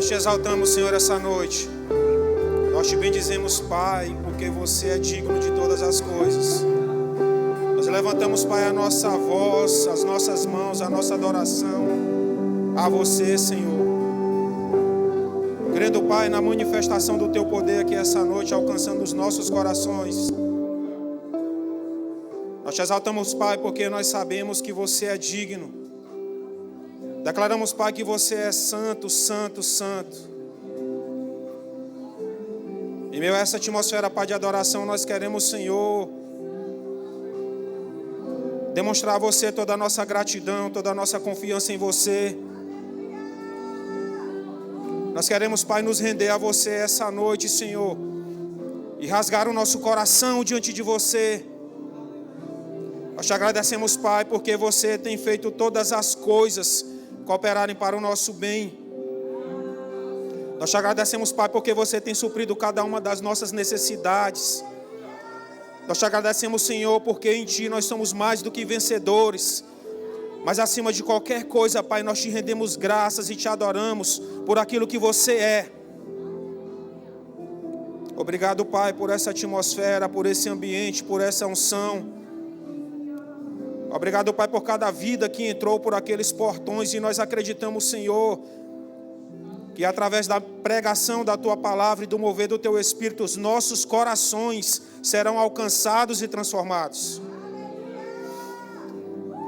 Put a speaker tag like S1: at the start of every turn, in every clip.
S1: Nós te exaltamos, Senhor, essa noite. Nós te bendizemos, Pai, porque você é digno de todas as coisas. Nós levantamos, Pai, a nossa voz, as nossas mãos, a nossa adoração a você, Senhor. Crendo, Pai, na manifestação do teu poder aqui essa noite, alcançando os nossos corações. Nós te exaltamos, Pai, porque nós sabemos que você é digno. Declaramos, Pai, que você é santo, santo, santo. Em meio a essa atmosfera, Pai, de adoração, nós queremos, Senhor, demonstrar a você toda a nossa gratidão, toda a nossa confiança em você. Nós queremos, Pai, nos render a você essa noite, Senhor, e rasgar o nosso coração diante de você. Nós te agradecemos, Pai, porque você tem feito todas as coisas cooperarem para o nosso bem. Nós te agradecemos, Pai, porque você tem suprido cada uma das nossas necessidades. Nós te agradecemos, Senhor, porque em Ti nós somos mais do que vencedores. Mas acima de qualquer coisa, Pai, nós te rendemos graças e te adoramos por aquilo que você é. Obrigado, Pai, por essa atmosfera, por esse ambiente, por essa unção. Obrigado, Pai, por cada vida que entrou por aqueles portões. E nós acreditamos, Senhor, que através da pregação da Tua palavra e do mover do Teu Espírito, os nossos corações serão alcançados e transformados.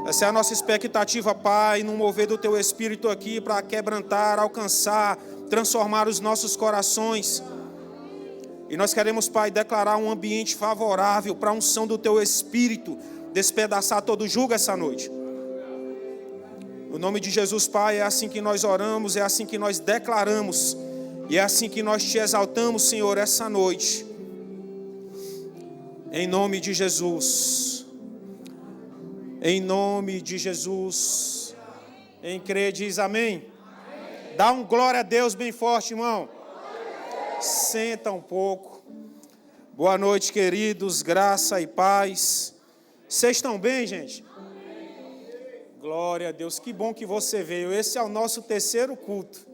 S1: Essa é a nossa expectativa, Pai, no mover do Teu Espírito aqui, para quebrantar, alcançar, transformar os nossos corações. E nós queremos, Pai, declarar um ambiente favorável para a unção do Teu Espírito, despedaçar todo jugo essa noite. No nome de Jesus, Pai, é assim que nós oramos, é assim que nós declaramos, e é assim que nós te exaltamos, Senhor, essa noite. Em nome de Jesus. Em nome de Jesus. Em crer, diz amém. Dá um glória a Deus bem forte, irmão. Senta um pouco. Boa noite, queridos, graça e paz. Vocês estão bem, gente? Glória a Deus, que bom que você veio. Esse é o nosso terceiro culto.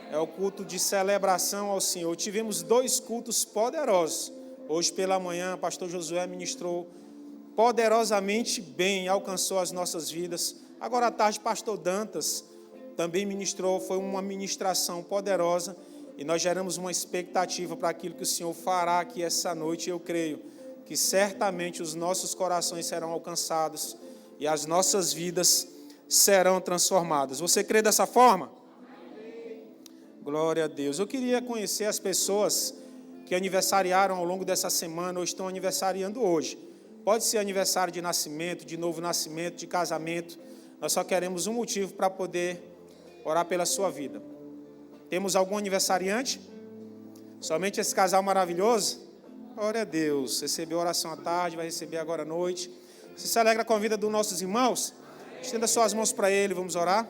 S1: É o culto de celebração ao Senhor. Tivemos 2 cultos poderosos. Hoje pela manhã, o pastor Josué ministrou poderosamente bem, alcançou as nossas vidas. Agora à tarde, pastor Dantas também ministrou, foi uma ministração poderosa. E nós geramos uma expectativa para aquilo que o Senhor fará aqui essa noite. Eu creio que certamente os nossos corações serão alcançados e as nossas vidas serão transformadas. Você crê dessa forma? Amém. Glória a Deus. Eu queria conhecer as pessoas que aniversariaram ao longo dessa semana ou estão aniversariando hoje. Pode ser aniversário de nascimento, de novo nascimento, de casamento. Nós só queremos um motivo para poder orar pela sua vida. Temos algum aniversariante? Somente esse casal maravilhoso? Glória a Deus. Recebeu oração à tarde, vai receber agora à noite. Você se alegra com a vida dos nossos irmãos? Estenda suas mãos para ele, vamos orar.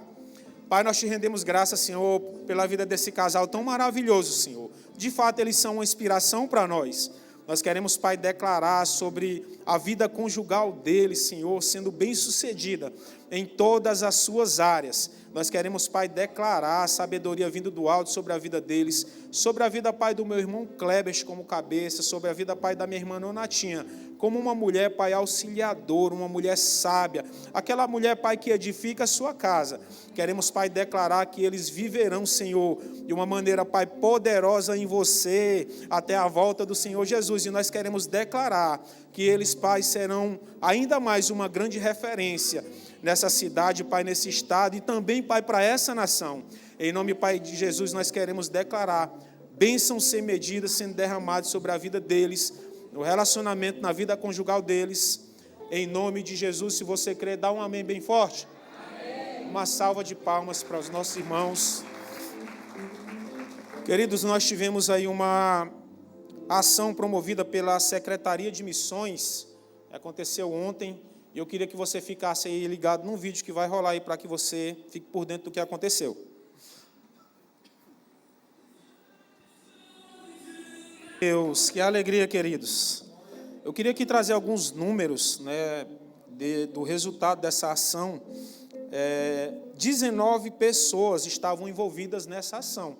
S1: Pai, nós te rendemos graças, Senhor, pela vida desse casal tão maravilhoso, Senhor. De fato, eles são uma inspiração para nós. Nós queremos, Pai, declarar sobre a vida conjugal deles, Senhor, sendo bem-sucedida em todas as suas áreas. Nós queremos, Pai, declarar a sabedoria vindo do alto sobre a vida deles, sobre a vida, Pai, do meu irmão Klebers como cabeça, sobre a vida, Pai, da minha irmã Nonatinha, como uma mulher, Pai, auxiliadora, uma mulher sábia, aquela mulher, Pai, que edifica a sua casa. Queremos, Pai, declarar que eles viverão, Senhor, de uma maneira, Pai, poderosa em você, até a volta do Senhor Jesus. E nós queremos declarar que eles, Pai, serão ainda mais uma grande referência nessa cidade, Pai, nesse estado e também, Pai, para essa nação. Em nome, Pai, de Jesus, nós queremos declarar bênçãos sem medida sendo derramadas sobre a vida deles, no relacionamento, na vida conjugal deles. Em nome de Jesus, se você crer, dá um amém bem forte. Amém. Uma salva de palmas para os nossos irmãos. Queridos, nós tivemos aí uma ação promovida pela Secretaria de Missões, aconteceu ontem, e eu queria que você ficasse aí ligado num vídeo que vai rolar aí para que você fique por dentro do que aconteceu. Deus, que alegria, queridos. Eu queria aqui trazer alguns números, né, do resultado dessa ação 19 pessoas estavam envolvidas nessa ação.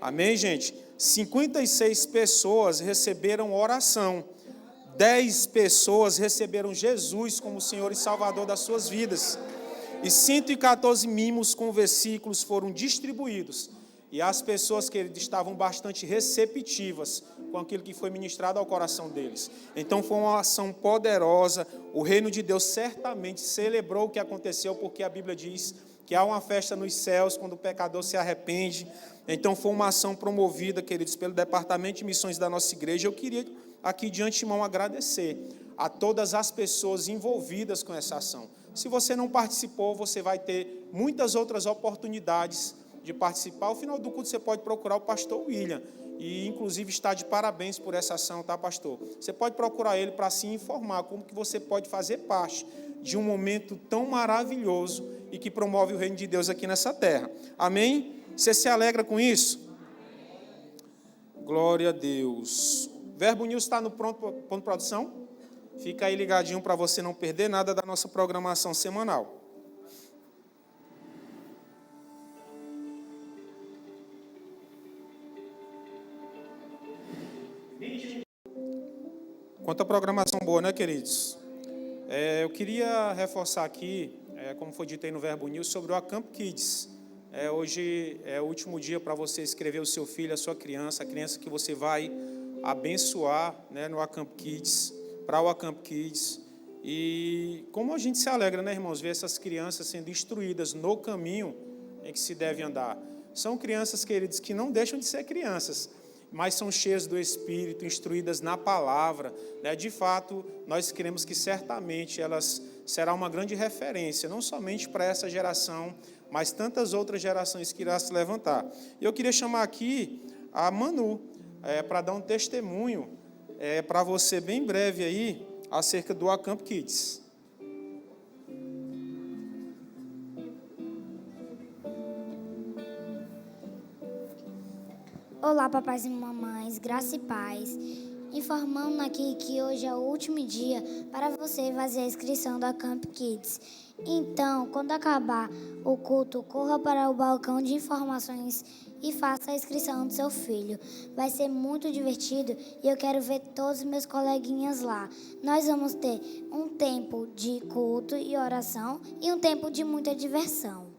S1: Amém, gente? 56 pessoas receberam oração. 10 pessoas receberam Jesus como Senhor e Salvador das suas vidas. E 114 mimos com versículos foram distribuídos. E as pessoas que estavam bastante receptivas com aquilo que foi ministrado ao coração deles. Então foi uma ação poderosa. O reino de Deus certamente celebrou o que aconteceu, porque a Bíblia diz que há uma festa nos céus quando o pecador se arrepende. Então foi uma ação promovida, queridos, pelo Departamento de Missões da nossa igreja. Eu queria aqui de antemão agradecer a todas as pessoas envolvidas com essa ação. Se você não participou, você vai ter muitas outras oportunidades de participar. Ao final do culto você pode procurar o pastor William, e inclusive está de parabéns por essa ação, tá, pastor? Você pode procurar ele para se informar como que você pode fazer parte de um momento tão maravilhoso e que promove o reino de Deus aqui nessa terra. Amém? Você se alegra com isso? Glória a Deus. Verbo News está no ponto de produção? Fica aí ligadinho para você não perder nada da nossa programação semanal. Quanta programação boa, né, queridos? Eu queria reforçar aqui, como foi dito aí no Verbo News, sobre o Acamp Kids. Hoje é o último dia para você escrever o seu filho, a sua criança, a criança que você vai abençoar, né, no Acamp Kids, para o Acamp Kids. E como a gente se alegra, né, irmãos, ver essas crianças sendo instruídas no caminho em que se deve andar. São crianças, queridos, que não deixam de ser crianças, mas são cheias do Espírito, instruídas na palavra, né? De fato, nós queremos que certamente elas serão uma grande referência, não somente para essa geração, mas tantas outras gerações que irá se levantar. E eu queria chamar aqui a Manu, para dar um testemunho para você bem breve aí, acerca do Acamp Kids.
S2: Olá, papais e mamães, graça e paz. Informando aqui que hoje é o último dia para você fazer a inscrição da Acamp Kids. Então, quando acabar o culto, corra para o balcão de informações e faça a inscrição do seu filho. Vai ser muito divertido e eu quero ver todos os meus coleguinhas lá. Nós vamos ter um tempo de culto e oração e um tempo de muita diversão.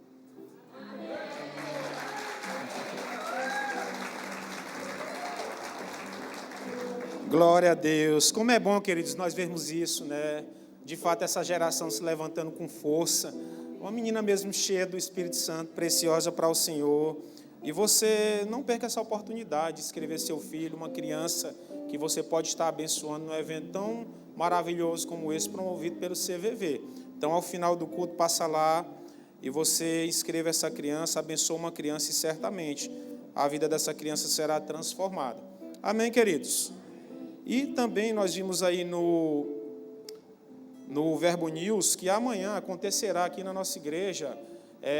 S1: Glória a Deus. Como é bom, queridos, nós vermos isso, né? De fato, essa geração se levantando com força. Uma menina mesmo cheia do Espírito Santo, preciosa para o Senhor. E você não perca essa oportunidade de escrever seu filho, uma criança que você pode estar abençoando num evento tão maravilhoso como esse, promovido pelo CVV. Então, ao final do culto, passa lá e você escreva essa criança, abençoa uma criança e certamente a vida dessa criança será transformada. Amém, queridos? E também nós vimos aí no Verbo News que amanhã acontecerá aqui na nossa igreja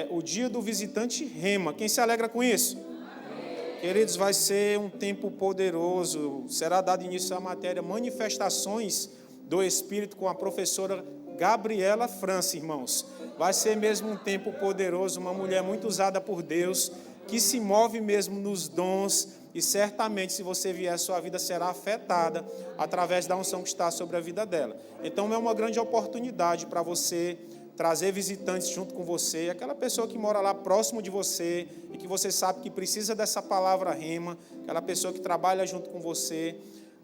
S1: o dia do visitante Rema. Quem se alegra com isso? Amém. Queridos, vai ser um tempo poderoso. Será dado início à matéria Manifestações do Espírito com a professora Gabriela França, irmãos. Vai ser mesmo um tempo poderoso, uma mulher muito usada por Deus, que se move mesmo nos dons. E certamente, se você vier, sua vida será afetada através da unção que está sobre a vida dela. Então, é uma grande oportunidade para você trazer visitantes junto com você, aquela pessoa que mora lá próximo de você e que você sabe que precisa dessa palavra rema, aquela pessoa que trabalha junto com você,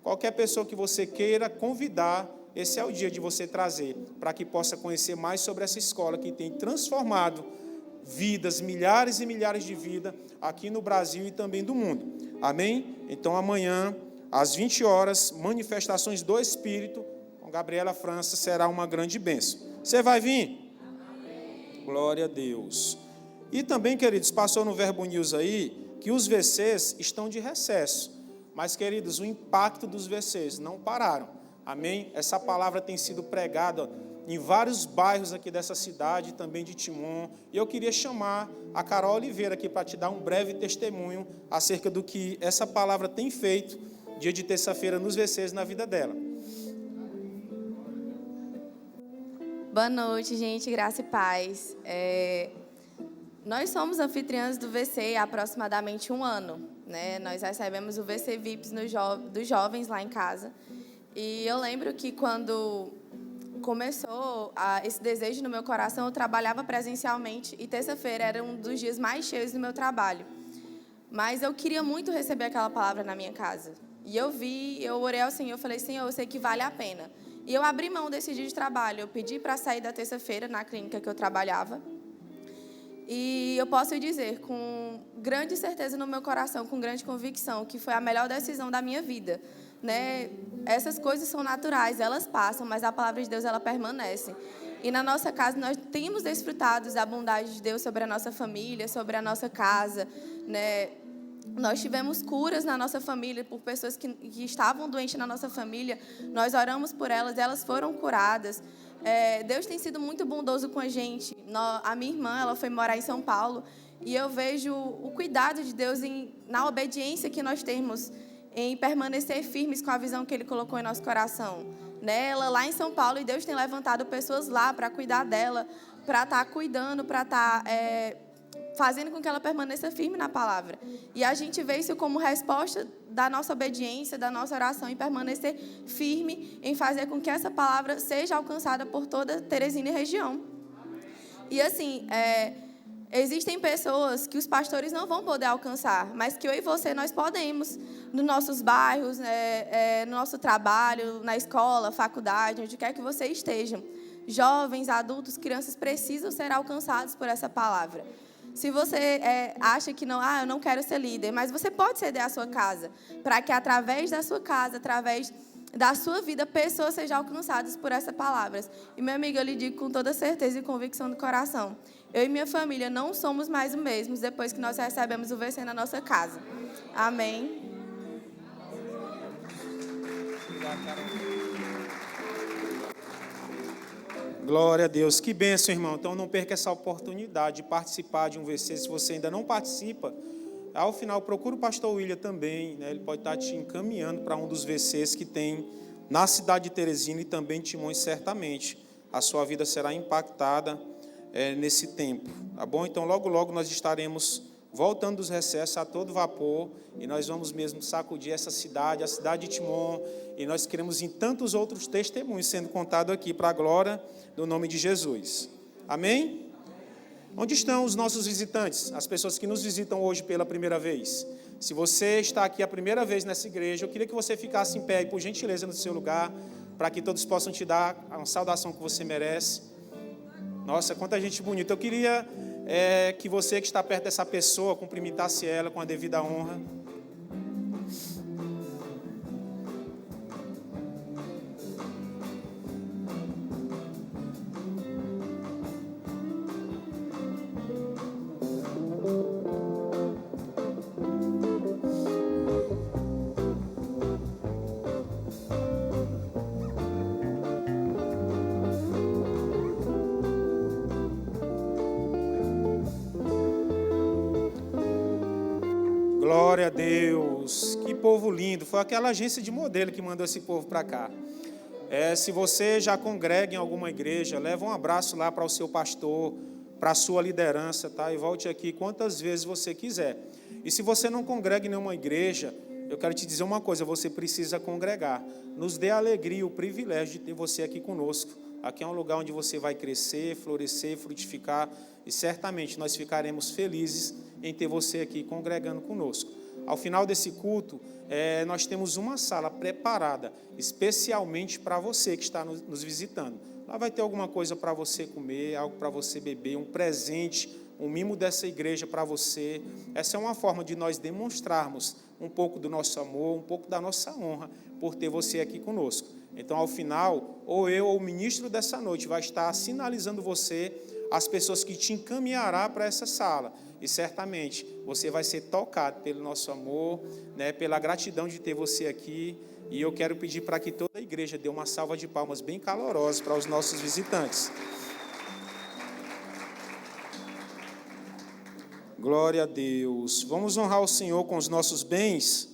S1: qualquer pessoa que você queira convidar, esse é o dia de você trazer, para que possa conhecer mais sobre essa escola que tem transformado vidas, milhares e milhares de vidas aqui no Brasil e também do mundo. Amém? Então, amanhã, às 20 horas, Manifestações do Espírito, com Gabriela França, será uma grande bênção. Você vai vir? Amém. Glória a Deus. E também, queridos, passou no Verbo News aí, que os VCs estão de recesso. Mas, queridos, o impacto dos VCs não pararam. Amém? Essa palavra tem sido pregada em vários bairros aqui dessa cidade, também de Timon. E eu queria chamar a Carol Oliveira aqui para te dar um breve testemunho acerca do que essa palavra tem feito, dia de terça-feira, nos VCs, na vida dela.
S3: Boa noite, gente, graça e paz. Nós somos anfitriãs do VC há aproximadamente um ano, né? Nós recebemos o VC VIPs dos jovens lá em casa. E eu lembro que quando começou esse desejo no meu coração, eu trabalhava presencialmente e terça-feira era um dos dias mais cheios do meu trabalho. Mas eu queria muito receber aquela palavra na minha casa. E eu orei ao Senhor, eu falei, Senhor, eu sei que vale a pena. E eu abri mão desse dia de trabalho, eu pedi para sair da terça-feira na clínica que eu trabalhava. E eu posso dizer, com grande certeza no meu coração, com grande convicção, que foi a melhor decisão da minha vida, né? Essas coisas são naturais, elas passam, mas a palavra de Deus, ela permanece. E na nossa casa, nós temos desfrutado da bondade de Deus sobre a nossa família, sobre a nossa casa, né? Nós tivemos curas na nossa família por pessoas que estavam doentes na nossa família. Nós oramos por elas, elas foram curadas. Deus tem sido muito bondoso com a gente. A minha irmã, ela foi morar em São Paulo e eu vejo o cuidado de Deus na obediência que nós temos em permanecer firmes com a visão que Ele colocou em nosso coração. Ela lá em São Paulo, e Deus tem levantado pessoas lá para cuidar dela, para estar cuidando, para estar fazendo com que ela permaneça firme na palavra. E a gente vê isso como resposta da nossa obediência, da nossa oração, em permanecer firme, em fazer com que essa palavra seja alcançada por toda Teresina e região. E assim, existem pessoas que os pastores não vão poder alcançar, mas que eu e você, nós podemos, nos nossos bairros, no nosso trabalho, na escola, faculdade, onde quer que você esteja. Jovens, adultos, crianças precisam ser alcançados por essa palavra. Se você acha que não, eu não quero ser líder, mas você pode ceder a sua casa, para que através da sua casa, através da sua vida, pessoas sejam alcançadas por essas palavras. E, meu amigo, eu lhe digo com toda certeza e convicção do coração, eu e minha família não somos mais os mesmos depois que nós recebemos o VC na nossa casa. Amém.
S1: Glória a Deus. Que bênção, irmão. Então, não perca essa oportunidade de participar de um VC. Se você ainda não participa, ao final, procura o pastor William também, né? Ele pode estar te encaminhando para um dos VCs que tem na cidade de Teresina e também Timões, certamente. A sua vida será impactada nesse tempo, tá bom? Então, logo, logo, nós estaremos voltando dos recessos a todo vapor e nós vamos mesmo sacudir essa cidade, a cidade de Timon, e nós queremos em tantos outros testemunhos sendo contados aqui para a glória do nome de Jesus. Amém? Onde estão os nossos visitantes, as pessoas que nos visitam hoje pela primeira vez? Se você está aqui a primeira vez nessa igreja, eu queria que você ficasse em pé e, por gentileza, no seu lugar, para que todos possam te dar a saudação que você merece. Nossa, quanta gente bonita. Eu queria que você que está perto dessa pessoa cumprimentasse ela com a devida honra. Glória a Deus, que povo lindo. Foi aquela agência de modelo que mandou esse povo para cá. Se você já congrega em alguma igreja, leva um abraço lá para o seu pastor, para a sua liderança, tá? E volte aqui quantas vezes você quiser. E se você não congrega em nenhuma igreja, eu quero te dizer uma coisa, você precisa congregar. Nos dê a alegria e o privilégio de ter você aqui conosco. Aqui é um lugar onde você vai crescer, florescer, frutificar, e certamente nós ficaremos felizes em ter você aqui congregando conosco. Ao final desse culto, nós temos uma sala preparada especialmente para você que está nos visitando. Lá vai ter alguma coisa para você comer, algo para você beber, um presente, um mimo dessa igreja para você. Essa é uma forma de nós demonstrarmos um pouco do nosso amor, um pouco da nossa honra por ter você aqui conosco. Então, ao final, ou eu ou o ministro dessa noite vai estar sinalizando você as pessoas que te encaminhará para essa sala. E certamente você vai ser tocado pelo nosso amor, né, pela gratidão de ter você aqui. E eu quero pedir para que toda a igreja dê uma salva de palmas bem calorosas para os nossos visitantes. Glória a Deus. Vamos honrar o Senhor com os nossos bens.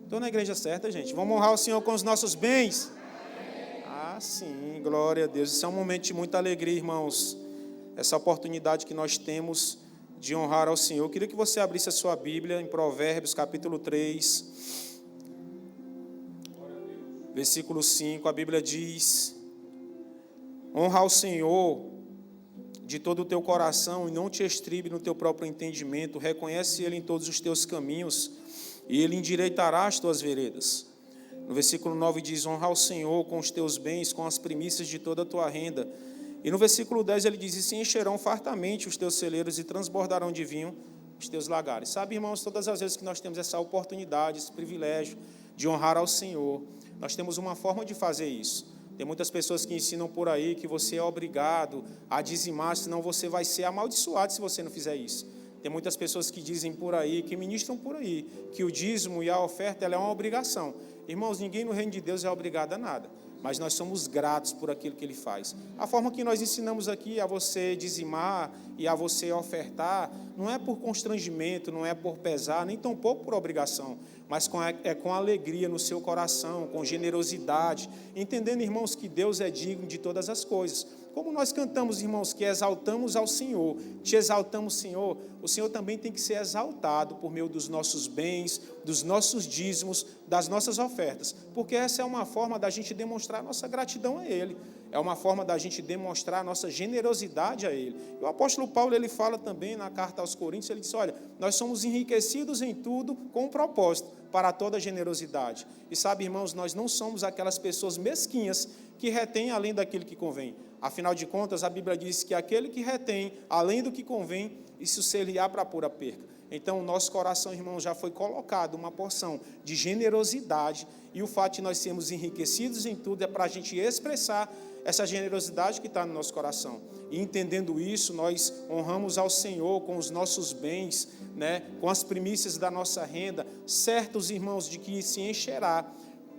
S1: Estou na igreja certa, gente. Vamos honrar o Senhor com os nossos bens. Ah, sim, glória a Deus. Isso é um momento de muita alegria, irmãos. Essa oportunidade que nós temos de honrar ao Senhor. Eu queria que você abrisse a sua Bíblia em Provérbios, capítulo 3, versículo 5. A Bíblia diz: honra ao Senhor de todo o teu coração e não te estribe no teu próprio entendimento. Reconhece Ele em todos os teus caminhos e Ele endireitará as tuas veredas. No versículo 9 diz: honra ao Senhor com os teus bens, com as primícias de toda a tua renda. E no versículo 10 ele diz: e se encherão fartamente os teus celeiros e transbordarão de vinho os teus lagares. Sabe, irmãos, todas as vezes que nós temos essa oportunidade, esse privilégio de honrar ao Senhor, nós temos uma forma de fazer isso. Tem muitas pessoas que ensinam por aí que você é obrigado a dizimar, senão você vai ser amaldiçoado se você não fizer isso. Tem muitas pessoas que dizem por aí, que ministram por aí, que o dízimo e a oferta ela é uma obrigação. Irmãos, ninguém no reino de Deus é obrigado a nada, mas nós somos gratos por aquilo que Ele faz. A forma que nós ensinamos aqui a você dizimar e a você ofertar, não é por constrangimento, não é por pesar, nem tampouco por obrigação, mas é com alegria no seu coração, com generosidade, entendendo, irmãos, que Deus é digno de todas as coisas. Como nós cantamos, irmãos, que exaltamos ao Senhor, te exaltamos, Senhor, o Senhor também tem que ser exaltado por meio dos nossos bens, dos nossos dízimos, das nossas ofertas, porque essa é uma forma da gente demonstrar nossa gratidão a Ele, é uma forma da gente demonstrar nossa generosidade a Ele. E o apóstolo Paulo, ele fala também na carta aos Coríntios, ele diz: olha, nós somos enriquecidos em tudo com um propósito, para toda generosidade. E sabe, irmãos, nós não somos aquelas pessoas mesquinhas que retêm além daquilo que convém. Afinal de contas, a Bíblia diz que aquele que retém além do que convém, isso ser-lhe-á para pura perca. Então, o nosso coração, irmão, já foi colocado uma porção de generosidade, e o fato de nós sermos enriquecidos em tudo é para a gente expressar essa generosidade que está no nosso coração. E entendendo isso, nós honramos ao Senhor com os nossos bens, né, com as primícias da nossa renda, certos, irmãos, de que se encherá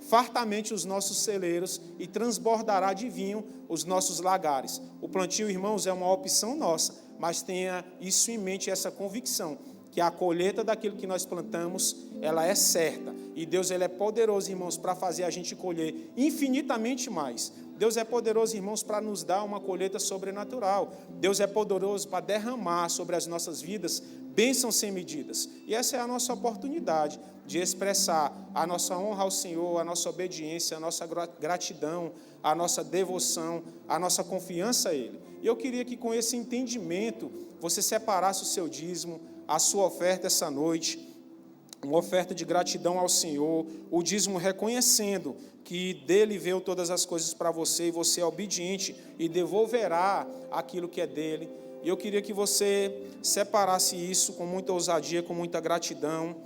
S1: fartamente os nossos celeiros e transbordará de vinho os nossos lagares. O plantio, irmãos, é uma opção nossa, mas tenha isso em mente, essa convicção, que a colheita daquilo que nós plantamos, ela é certa. E Deus, ele é poderoso, irmãos, para fazer a gente colher infinitamente mais. Deus é poderoso, irmãos, para nos dar uma colheita sobrenatural. Deus é poderoso para derramar sobre as nossas vidas bênçãos sem medidas. E essa é a nossa oportunidade de expressar a nossa honra ao Senhor, a nossa obediência, a nossa gratidão, a nossa devoção, a nossa confiança a Ele. E eu queria que com esse entendimento você separasse o seu dízimo, a sua oferta essa noite, uma oferta de gratidão ao Senhor, o dízimo reconhecendo que dele veio todas as coisas para você e você é obediente e devolverá aquilo que é dele. E eu queria que você separasse isso com muita ousadia, com muita gratidão.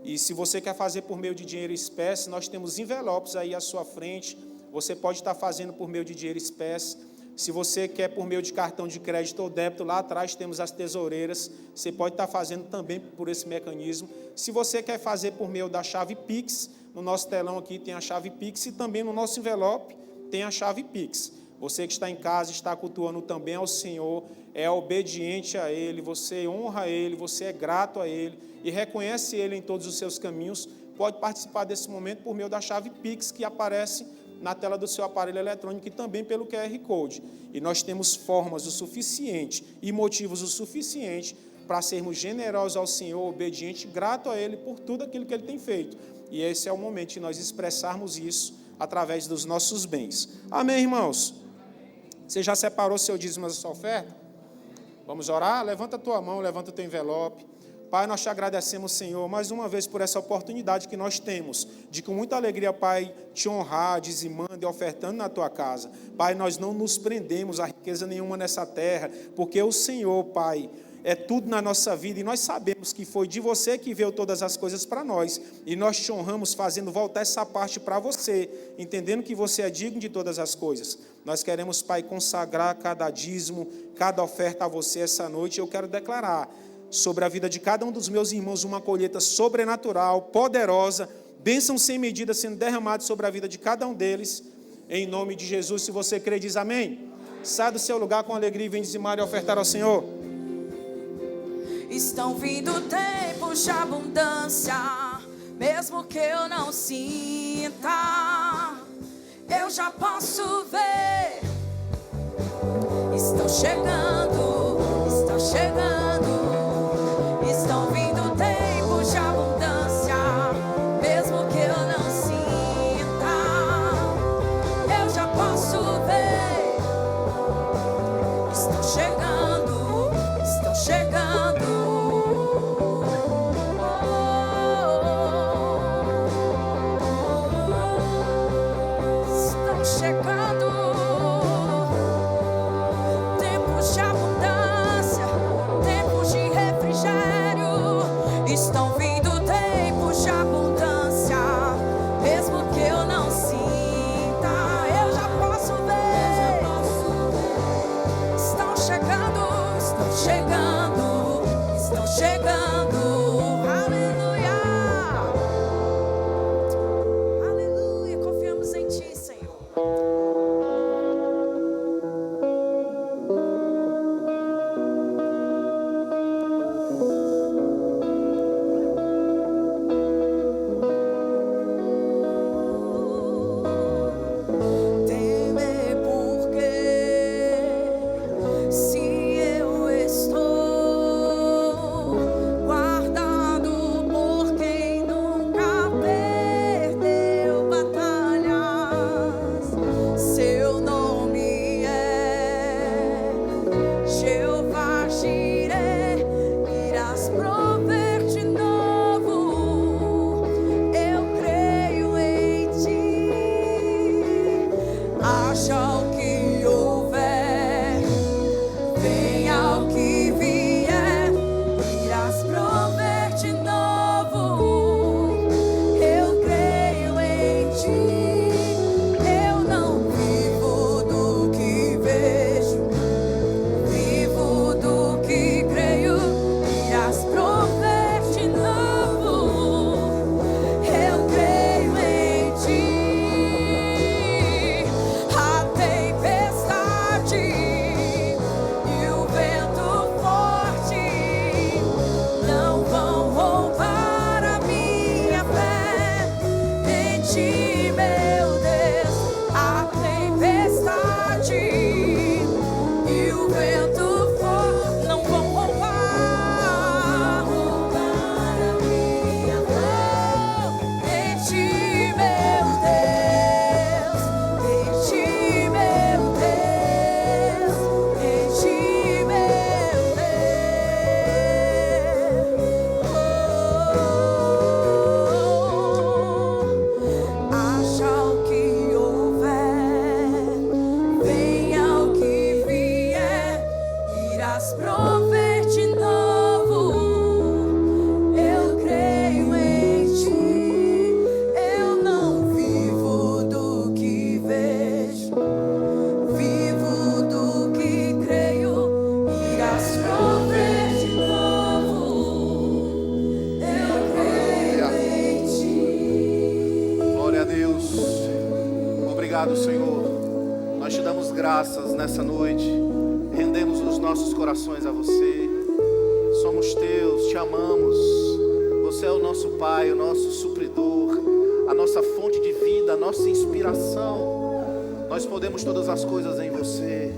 S1: E se você quer fazer por meio de dinheiro espécie, nós temos envelopes aí à sua frente. Você pode estar fazendo por meio de dinheiro espécie. Se você quer por meio de cartão de crédito ou débito, lá atrás temos as tesoureiras. Você pode estar fazendo também por esse mecanismo. Se você quer fazer por meio da chave Pix, no nosso telão aqui tem a chave Pix e também no nosso envelope tem a chave Pix. Você que está em casa, está cultuando também ao Senhor, é obediente a Ele, você honra Ele, você é grato a Ele e reconhece Ele em todos os seus caminhos, pode participar desse momento por meio da chave Pix que aparece na tela do seu aparelho eletrônico e também pelo QR Code. E nós temos formas o suficiente e motivos o suficiente para sermos generosos ao Senhor, obediente, grato a Ele por tudo aquilo que Ele tem feito. E esse é o momento de nós expressarmos isso através dos nossos bens. Amém, irmãos? Você já separou seu dízimo da sua oferta? Vamos orar? Levanta a tua mão, levanta o teu envelope. Pai, nós te agradecemos, Senhor, mais uma vez por essa oportunidade que nós temos, de com muita alegria, Pai, te honrar, dizimando e ofertando na tua casa. Pai, nós não nos prendemos a riqueza nenhuma nessa terra, porque o Senhor, Pai, é tudo na nossa vida, e nós sabemos que foi de você que veio todas as coisas para nós, e nós te honramos fazendo voltar essa parte para você, entendendo que você é digno de todas as coisas. Nós queremos, Pai, consagrar cada dízimo, cada oferta a você essa noite. Eu quero declarar sobre a vida de cada um dos meus irmãos uma colheita sobrenatural, poderosa, bênção sem medida sendo derramada sobre a vida de cada um deles, em nome de Jesus. Se você crê, diz amém. Sai do seu lugar com alegria e vem dizimar e ofertar ao Senhor.
S4: Estão vindo tempos de abundância, mesmo que eu não sinta. eu já posso ver. Estão chegando, estão chegando, estão vindo tempos de abundância, mesmo que eu não sinta, eu já posso ver. Estão chegando, estão chegando. Estão chegando tempos de abundância, tempos de refrigério. Estão vindo tempos de abundância, mesmo que eu não sinta, eu já posso ver. Estão chegando, estão chegando, estão chegando. Aleluia, aleluia. Confiamos em Ti, Senhor. Temer porque se eu estou guardado por quem nunca perdeu batalhas, seu nome é Jeová Jireh, irás prover de novo. Eu creio em Ti. Haja o que houver, venha o que vier, irás prover de novo. Eu creio em Ti. Eu não vivo do que vejo, vivo do que creio, irás prover de novo. Eu creio em Ti. A tempestade e o vento forte não vão roubar a minha fé em Ti, meu Deus. A tempestade e o vento forte não vão roubar a minha fé em Ti, meu Deus. Em Ti, meu Deus. Em Ti, meu Deus. Haja o que houver, venha o que vier, irás prover de novo. Eu creio em Ti. Eu não vivo do que vejo, vivo do que creio, irás prover de novo. Eu creio em Ti.
S5: Glória a Deus. Obrigado, Senhor. Nós te damos graças nessa noite. Rendemos os nossos corações a você. Somos teus, te amamos. Você é o nosso Pai, o nosso supridor, a nossa fonte de vida, a nossa inspiração. Nós podemos todas as coisas em você.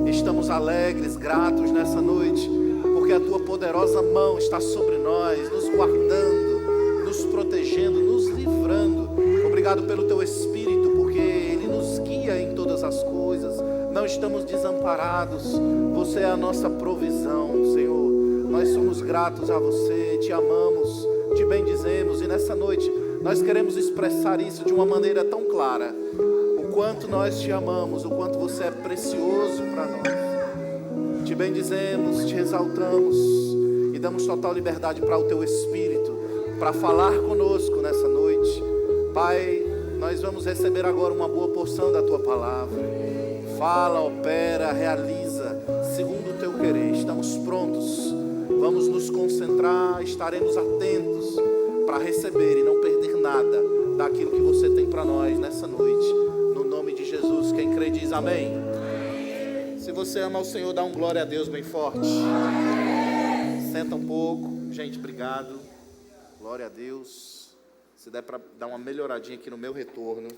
S5: Estamos alegres, gratos nessa noite, porque a tua poderosa mão está sobre nós, nos guardando, nos protegendo, nos livrando. Obrigado pelo teu Espírito, porque ele nos guia em todas as coisas. Não estamos desamparados. Você é a nossa provisão, Senhor. Nós somos gratos a você, te amamos, te bendizemos, e nessa noite nós queremos expressar isso de uma maneira tão clara. O quanto nós te amamos, o quanto você é precioso para nós. Te bendizemos, te exaltamos e damos total liberdade para o teu Espírito, para falar conosco nessa noite. Pai, nós vamos receber agora uma boa porção da tua palavra. Fala, opera, realiza, segundo o teu querer. Estamos prontos, vamos nos concentrar, estaremos atentos para receber e não perder nada daquilo que você tem para nós nessa noite. No nome de Jesus, quem crê diz amém. Se você ama o Senhor, dá um glória a Deus bem forte. Senta um pouco. Gente, obrigado. Glória a Deus. Se der para dar uma melhoradinha aqui no meu retorno.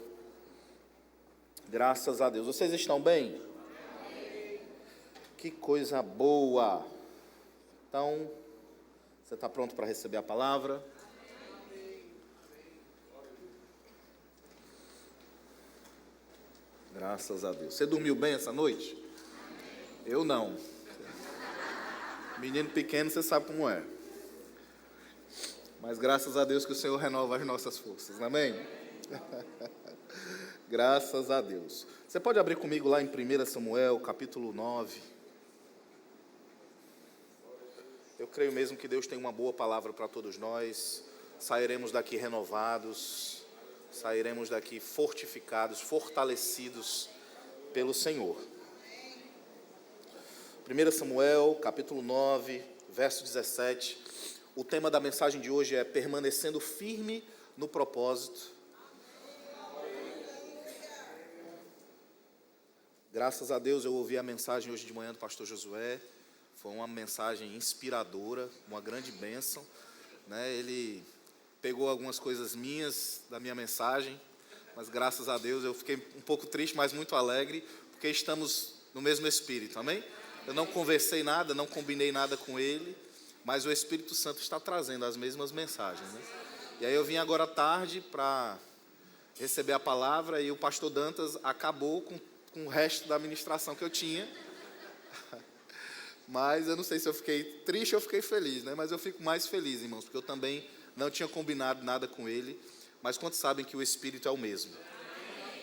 S5: Graças a Deus. Vocês estão bem? Que coisa boa. Então, você está pronto para receber a palavra? Graças a Deus. Você dormiu bem essa noite? Eu não. Menino pequeno, você sabe como é. Mas graças a Deus que o Senhor renova as nossas forças. Amém? Graças a Deus. Você pode abrir comigo lá em 1 Samuel, capítulo 9. Eu creio mesmo que Deus tem uma boa palavra para todos nós. Sairemos daqui renovados, sairemos daqui fortificados, fortalecidos pelo Senhor. 1 Samuel, capítulo 9, verso 17. O tema da mensagem de hoje é permanecendo firme no propósito. Graças a Deus eu ouvi a mensagem hoje de manhã do pastor Josué. Foi uma mensagem inspiradora, uma grande bênção, né? Ele pegou algumas coisas minhas da minha mensagem, mas graças a Deus eu fiquei um pouco triste, mas muito alegre, porque estamos no mesmo espírito, amém? Eu não conversei nada, não combinei nada com ele, mas o Espírito Santo está trazendo as mesmas mensagens, né? E aí eu vim agora à tarde para receber a palavra e o pastor Dantas acabou com o resto da ministração que eu tinha. Mas eu não sei se eu fiquei triste ou fiquei feliz, né? Mas eu fico mais feliz, irmãos, porque eu também não tinha combinado nada com ele. Mas quantos sabem que o Espírito é o mesmo?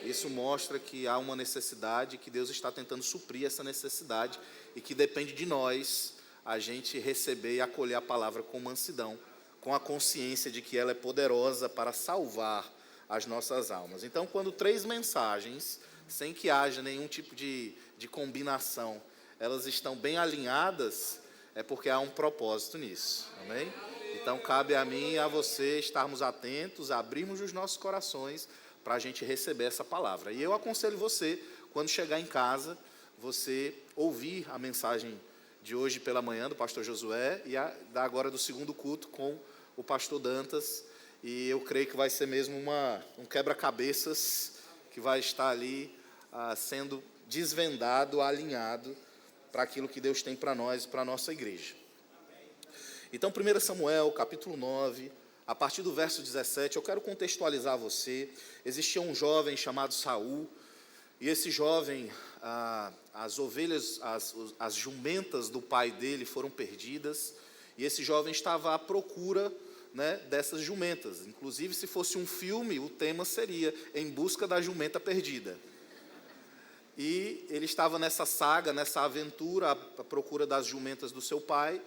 S5: Isso mostra que há uma necessidade, que Deus está tentando suprir essa necessidade e que depende de nós a gente receber e acolher a palavra com mansidão, com a consciência de que ela é poderosa para salvar as nossas almas. Então, quando 3 mensagens, sem que haja nenhum tipo de combinação, elas estão bem alinhadas, é porque há um propósito nisso, amém? Então cabe a mim e a você estarmos atentos, abrirmos os nossos corações para a gente receber essa palavra. E eu aconselho você, quando chegar em casa, você ouvir a mensagem de hoje pela manhã do pastor Josué e da agora do segundo culto com o pastor Dantas. E eu creio que vai ser mesmo um quebra-cabeças que vai estar ali sendo desvendado, alinhado para aquilo que Deus tem para nós e para a nossa igreja. Então, 1 Samuel, capítulo 9, a partir do verso 17, eu quero contextualizar você. Existia um jovem chamado Saul, e esse jovem, as ovelhas, as jumentas do pai dele foram perdidas, e esse jovem estava à procura, né, dessas jumentas. Inclusive, se fosse um filme, o tema seria Em Busca da Jumenta Perdida. E ele estava nessa saga, nessa aventura, à procura das jumentas do seu pai,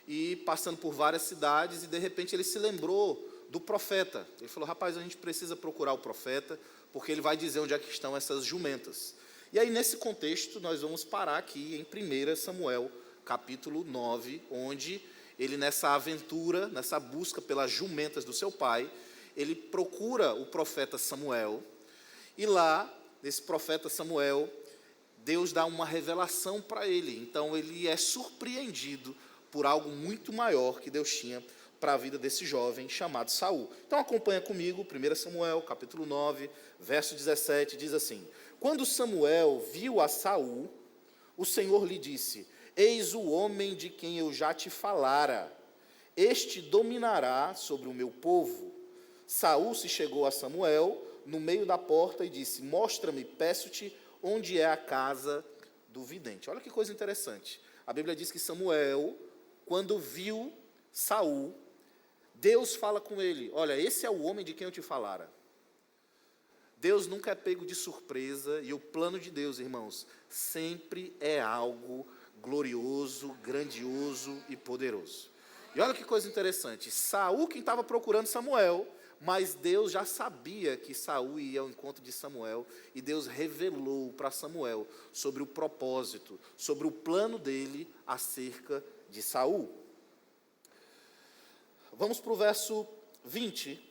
S5: e passando por várias cidades, e de repente ele se lembrou do profeta. Ele falou, rapaz, a gente precisa procurar o profeta, porque ele vai dizer onde é que estão essas jumentas. E aí, nesse contexto, nós vamos parar aqui em 1 Samuel, capítulo 9, onde ele, nessa aventura, nessa busca pelas jumentas do seu pai, ele procura o profeta Samuel, e lá, nesse profeta Samuel, Deus dá uma revelação para ele. Então ele é surpreendido por algo muito maior que Deus tinha para a vida desse jovem chamado Saul. Então acompanha comigo, 1 Samuel, capítulo 9, verso 17, diz assim: Quando Samuel viu a Saul, o Senhor lhe disse, eis o homem de quem eu já te falara, este dominará sobre o meu povo. Saul se chegou a Samuel no meio da porta e disse, mostra-me, peço-te, onde é a casa do vidente. Olha que coisa interessante. A Bíblia diz que Samuel, quando viu Saul, Deus fala com ele, olha, esse é o homem de quem eu te falara. Deus nunca é pego de surpresa, e o plano de Deus, irmãos, sempre é algo glorioso, grandioso e poderoso. E olha que coisa interessante, Saul quem estava procurando Samuel, mas Deus já sabia que Saul ia ao encontro de Samuel, e Deus revelou para Samuel sobre o propósito, sobre o plano dele acerca de Saul. Vamos para o verso 20.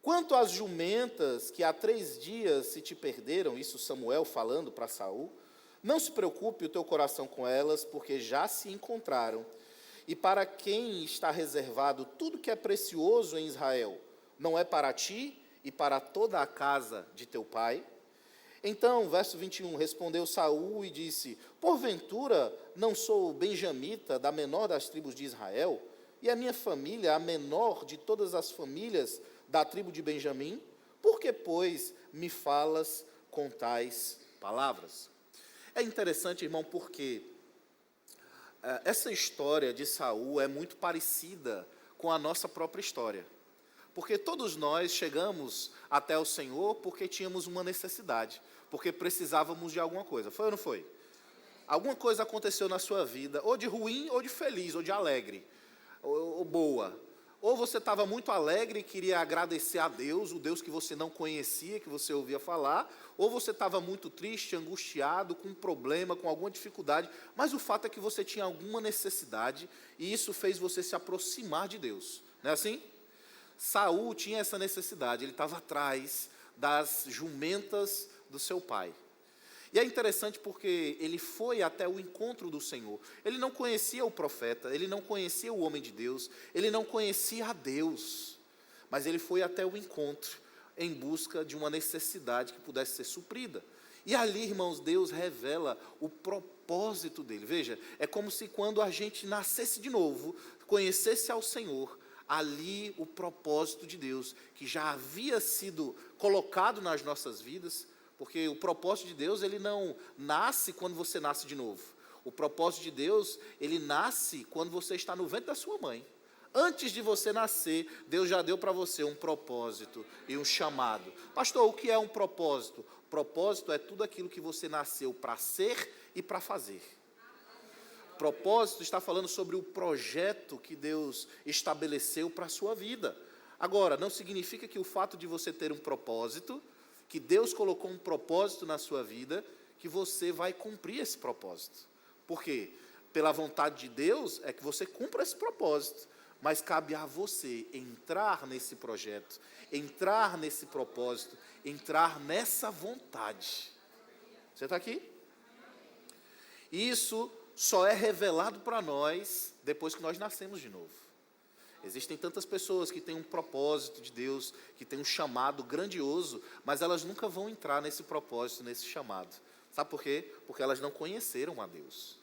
S5: Quanto às jumentas que há 3 dias se te perderam, isso Samuel falando para Saul, não se preocupe o teu coração com elas, porque já se encontraram. E para quem está reservado tudo que é precioso em Israel, não é para ti e para toda a casa de teu pai? Então, verso 21, respondeu Saul e disse: porventura não sou benjamita, da menor das tribos de Israel, e a minha família a menor de todas as famílias da tribo de Benjamim? Por que, pois, me falas com tais palavras? É interessante, irmão, porque essa história de Saul é muito parecida com a nossa própria história. Porque todos nós chegamos até o Senhor porque tínhamos uma necessidade, porque precisávamos de alguma coisa. Foi ou não foi? Alguma coisa aconteceu na sua vida, ou de ruim, ou de feliz, ou de alegre, ou boa. Ou você estava muito alegre e queria agradecer a Deus, o Deus que você não conhecia, que você ouvia falar, ou você estava muito triste, angustiado, com um problema, com alguma dificuldade, mas o fato é que você tinha alguma necessidade e isso fez você se aproximar de Deus. Não é assim? Saul tinha essa necessidade, ele estava atrás das jumentas do seu pai. E é interessante porque ele foi até o encontro do Senhor. Ele não conhecia o profeta, ele não conhecia o homem de Deus, ele não conhecia a Deus, mas ele foi até o encontro em busca de uma necessidade que pudesse ser suprida. E ali, irmãos, Deus revela o propósito dele. Veja, é como se quando a gente nascesse de novo, conhecesse ao Senhor, ali o propósito de Deus, que já havia sido colocado nas nossas vidas, porque o propósito de Deus, ele não nasce quando você nasce de novo. O propósito de Deus, ele nasce quando você está no ventre da sua mãe. Antes de você nascer, Deus já deu para você um propósito e um chamado. Pastor, o que é um propósito? Propósito é tudo aquilo que você nasceu para ser e para fazer. Propósito está falando sobre o projeto que Deus estabeleceu para a sua vida. Agora, não significa que o fato de você ter um propósito, que Deus colocou um propósito na sua vida, que você vai cumprir esse propósito. Por quê? Pela vontade de Deus é que você cumpra esse propósito, mas cabe a você entrar nesse projeto, entrar nesse propósito, entrar nessa vontade. Você está aqui? Isso só é revelado para nós depois que nós nascemos de novo. Existem tantas pessoas que têm um propósito de Deus, que têm um chamado grandioso, mas elas nunca vão entrar nesse propósito, nesse chamado. Sabe por quê? Porque elas não conheceram a Deus.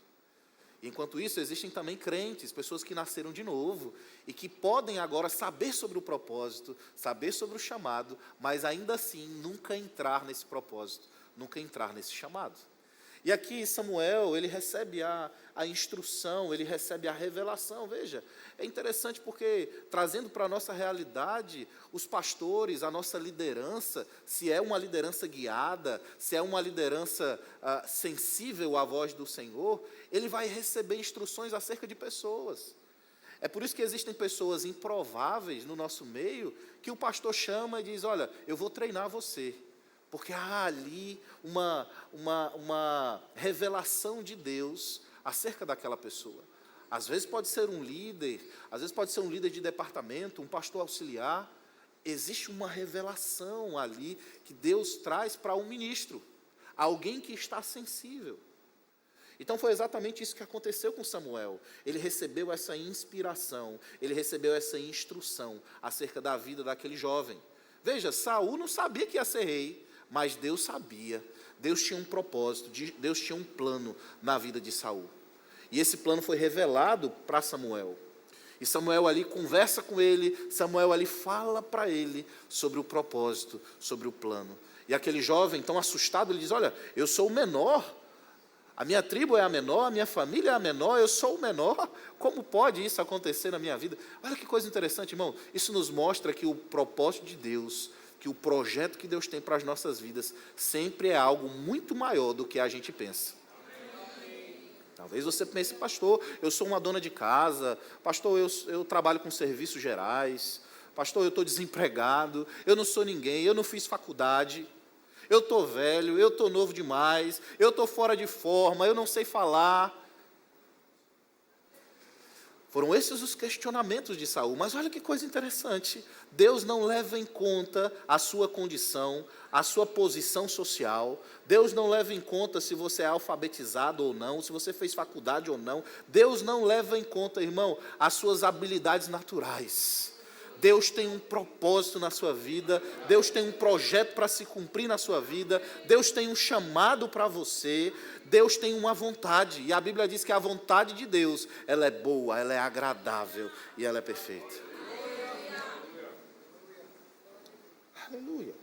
S5: Enquanto isso, existem também crentes, pessoas que nasceram de novo e que podem agora saber sobre o propósito, saber sobre o chamado, mas ainda assim nunca entrar nesse propósito, nunca entrar nesse chamado. E aqui Samuel, ele recebe a instrução, ele recebe a revelação. Veja, é interessante porque, trazendo para a nossa realidade, os pastores, a nossa liderança, se é uma liderança guiada, se é uma liderança sensível à voz do Senhor, ele vai receber instruções acerca de pessoas. É por isso que existem pessoas improváveis no nosso meio, que o pastor chama e diz: olha, eu vou treinar você. Porque há ali uma revelação de Deus acerca daquela pessoa. Às vezes pode ser um líder, às vezes pode ser um líder de departamento, um pastor auxiliar. Existe uma revelação ali que Deus traz para um ministro, alguém que está sensível. Então foi exatamente isso que aconteceu com Samuel. Ele recebeu essa inspiração, ele recebeu essa instrução acerca da vida daquele jovem. Veja, Saul não sabia que ia ser rei, mas Deus sabia. Deus tinha um propósito, Deus tinha um plano na vida de Saul. E esse plano foi revelado para Samuel. E Samuel ali conversa com ele, Samuel ali fala para ele sobre o propósito, sobre o plano. E aquele jovem, tão assustado, ele diz: olha, eu sou o menor, a minha tribo é a menor, a minha família é a menor, eu sou o menor, como pode isso acontecer na minha vida? Olha que coisa interessante, irmão, isso nos mostra que o propósito de Deus, que o projeto que Deus tem para as nossas vidas, sempre é algo muito maior do que a gente pensa. Talvez você pense: pastor, eu sou uma dona de casa, pastor, eu trabalho com serviços gerais, pastor, eu estou desempregado, eu não sou ninguém, eu não fiz faculdade, eu estou velho, eu estou novo demais, eu estou fora de forma, eu não sei falar. Foram esses os questionamentos de Saul. Mas olha que coisa interessante. Deus não leva em conta a sua condição, a sua posição social. Deus não leva em conta se você é alfabetizado ou não, se você fez faculdade ou não. Deus não leva em conta, irmão, as suas habilidades naturais. Deus tem um propósito na sua vida, Deus tem um projeto para se cumprir na sua vida, Deus tem um chamado para você, Deus tem uma vontade, e a Bíblia diz que a vontade de Deus, ela é boa, ela é agradável e ela é perfeita. Aleluia.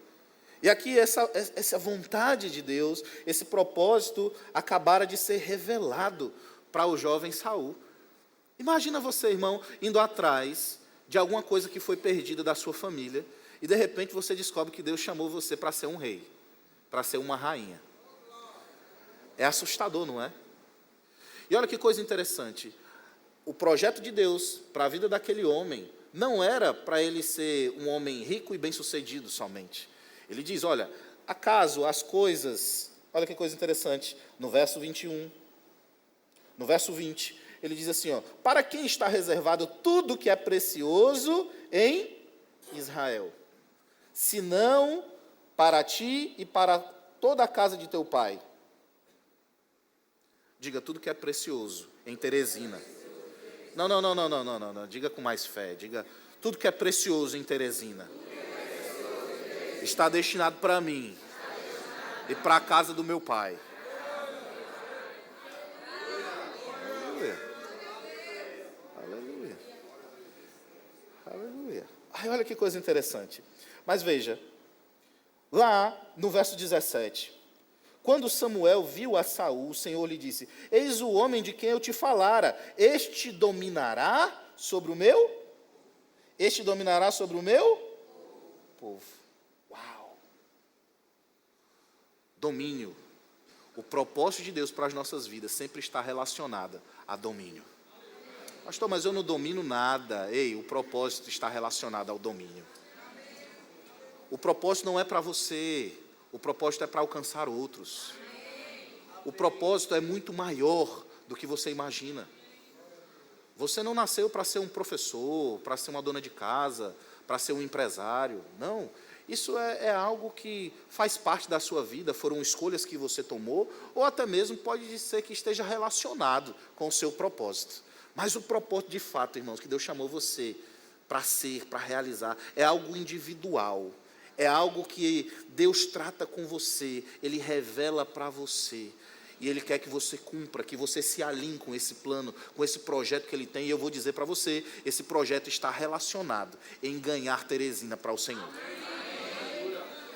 S5: E aqui essa vontade de Deus, esse propósito, acabara de ser revelado para o jovem Saul. Imagina você, irmão, indo atrás de alguma coisa que foi perdida da sua família, e de repente você descobre que Deus chamou você para ser um rei, para ser uma rainha. É assustador, não é? E olha que coisa interessante, o projeto de Deus para a vida daquele homem não era para ele ser um homem rico e bem-sucedido somente. Ele diz, olha, acaso as coisas, olha que coisa interessante, no verso 21, no verso 20, ele diz assim, ó, para quem está reservado tudo que é precioso em Israel, senão para ti e para toda a casa de teu pai. Diga tudo que é precioso em Teresina. Não, diga com mais fé, diga tudo que é precioso em Teresina. Está destinado para mim e para a casa do meu pai. Aleluia. Aleluia. Ai, olha que coisa interessante. Mas veja, lá no verso 17, quando Samuel viu a Saul, o Senhor lhe disse, eis o homem de quem eu te falara, este dominará sobre o meu? Este dominará sobre o meu povo. Uau! Domínio. O propósito de Deus para as nossas vidas sempre está relacionado a domínio. Pastor, mas eu não domino nada. Ei, o propósito está relacionado ao domínio. O propósito não é para você, o propósito é para alcançar outros. O propósito é muito maior do que você imagina. Você não nasceu para ser um professor, para ser uma dona de casa, para ser um empresário. Não, isso é algo que faz parte da sua vida, foram escolhas que você tomou, ou até mesmo pode ser que esteja relacionado com o seu propósito. Mas o propósito de fato, irmãos, que Deus chamou você para ser, para realizar, é algo individual. É algo que Deus trata com você, Ele revela para você. E Ele quer que você cumpra, que você se alinhe com esse plano, com esse projeto que Ele tem. E eu vou dizer para você, esse projeto está relacionado em ganhar Teresina para o Senhor.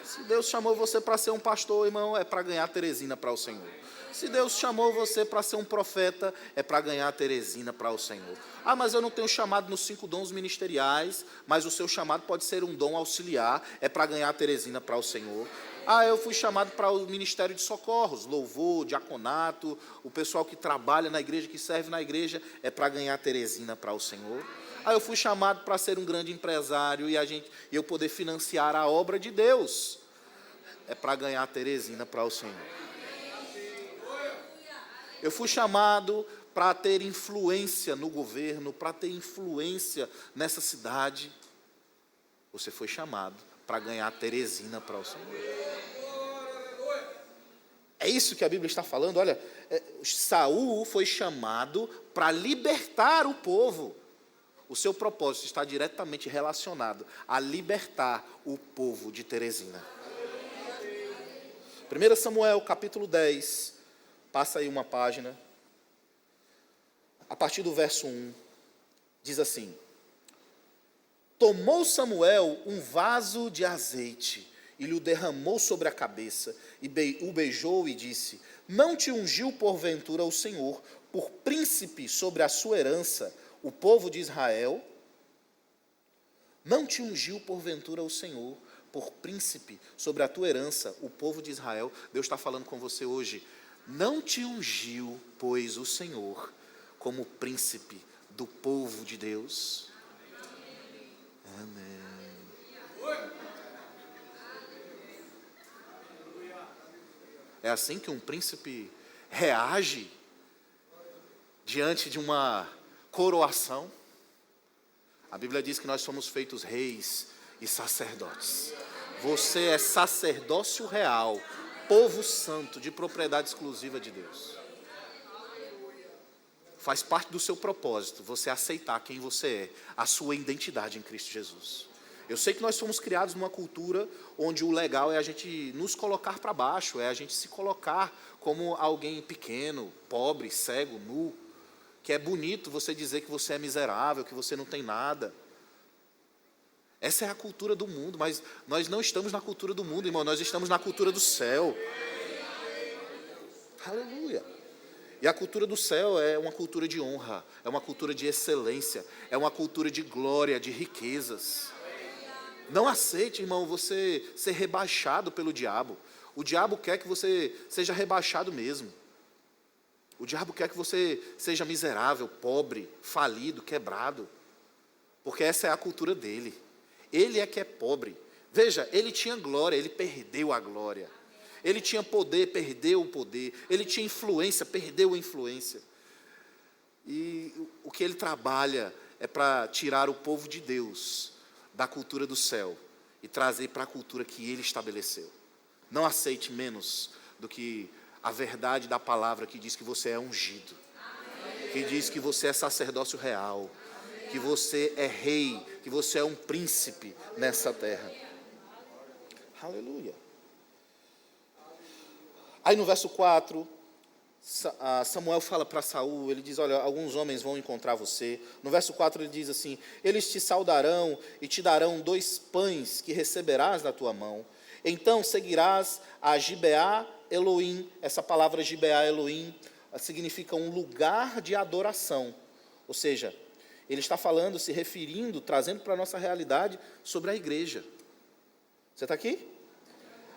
S5: Se Deus chamou você para ser um pastor, irmão, é para ganhar Teresina para o Senhor. Se Deus chamou você para ser um profeta, é para ganhar Teresina para o Senhor. Ah, mas eu não tenho chamado nos 5 dons ministeriais, mas o seu chamado pode ser um dom auxiliar, é para ganhar Teresina para o Senhor. Ah, eu fui chamado para o ministério de socorros, louvor, diaconato, o pessoal que trabalha na igreja, que serve na igreja, é para ganhar Teresina para o Senhor. Ah, eu fui chamado para ser um grande empresário e eu poder financiar a obra de Deus, é para ganhar Teresina para o Senhor. Eu fui chamado para ter influência no governo, para ter influência nessa cidade. Você foi chamado para ganhar Teresina para o Senhor. É isso que a Bíblia está falando. Olha, Saul foi chamado para libertar o povo. O seu propósito está diretamente relacionado a libertar o povo de Teresina. 1 Samuel, capítulo 10. Passa aí uma página. A partir do verso 1, diz assim: tomou Samuel um vaso de azeite e lhe o derramou sobre a cabeça, e o beijou e disse: não te ungiu porventura o Senhor por príncipe sobre a sua herança, o povo de Israel? Não te ungiu porventura o Senhor por príncipe sobre a tua herança, o povo de Israel? Deus está falando com você hoje. Não te ungiu, pois, o Senhor como príncipe do povo de Deus? Amém. É assim que um príncipe reage diante de uma coroação? A Bíblia diz que nós somos feitos reis e sacerdotes. Você é sacerdócio real, povo santo, de propriedade exclusiva de Deus. faz parte do seu propósito você aceitar quem você é, a sua identidade em Cristo Jesus. Eu sei que nós fomos criados numa cultura onde o legal é a gente nos colocar para baixo, é a gente se colocar como alguém pequeno, pobre, cego, nu, que é bonito você dizer que você é miserável, que você não tem nada. Essa é a cultura do mundo, mas nós não estamos na cultura do mundo, irmão, nós estamos na cultura do céu. Aleluia. E a cultura do céu é uma cultura de honra, é uma cultura de excelência, é uma cultura de glória, de riquezas. Não aceite, irmão, você ser rebaixado pelo diabo. O diabo quer que você seja rebaixado mesmo. O diabo quer que você seja miserável, pobre, falido, quebrado. Porque essa é a cultura dele. Ele é que é pobre. Veja, ele tinha glória, ele perdeu a glória. Ele tinha poder, perdeu o poder. Ele tinha influência, perdeu a influência. E o que ele trabalha é para tirar o povo de Deus da cultura do céu e trazer para a cultura que ele estabeleceu. Não aceite menos do que a verdade da palavra que diz que você é ungido, que diz que você é sacerdócio real, que você é rei, que você é um príncipe nessa terra. Aleluia. Aí no verso 4, Samuel fala para Saul, ele diz, olha, alguns homens vão encontrar você. No verso 4 ele diz assim, eles te saudarão e te darão 2 pães que receberás na tua mão. Então seguirás a Gibeá Elohim. Essa palavra Gibeá Elohim significa um lugar de adoração. Ou seja, ele está falando, se referindo, trazendo para a nossa realidade sobre a igreja. Você está aqui?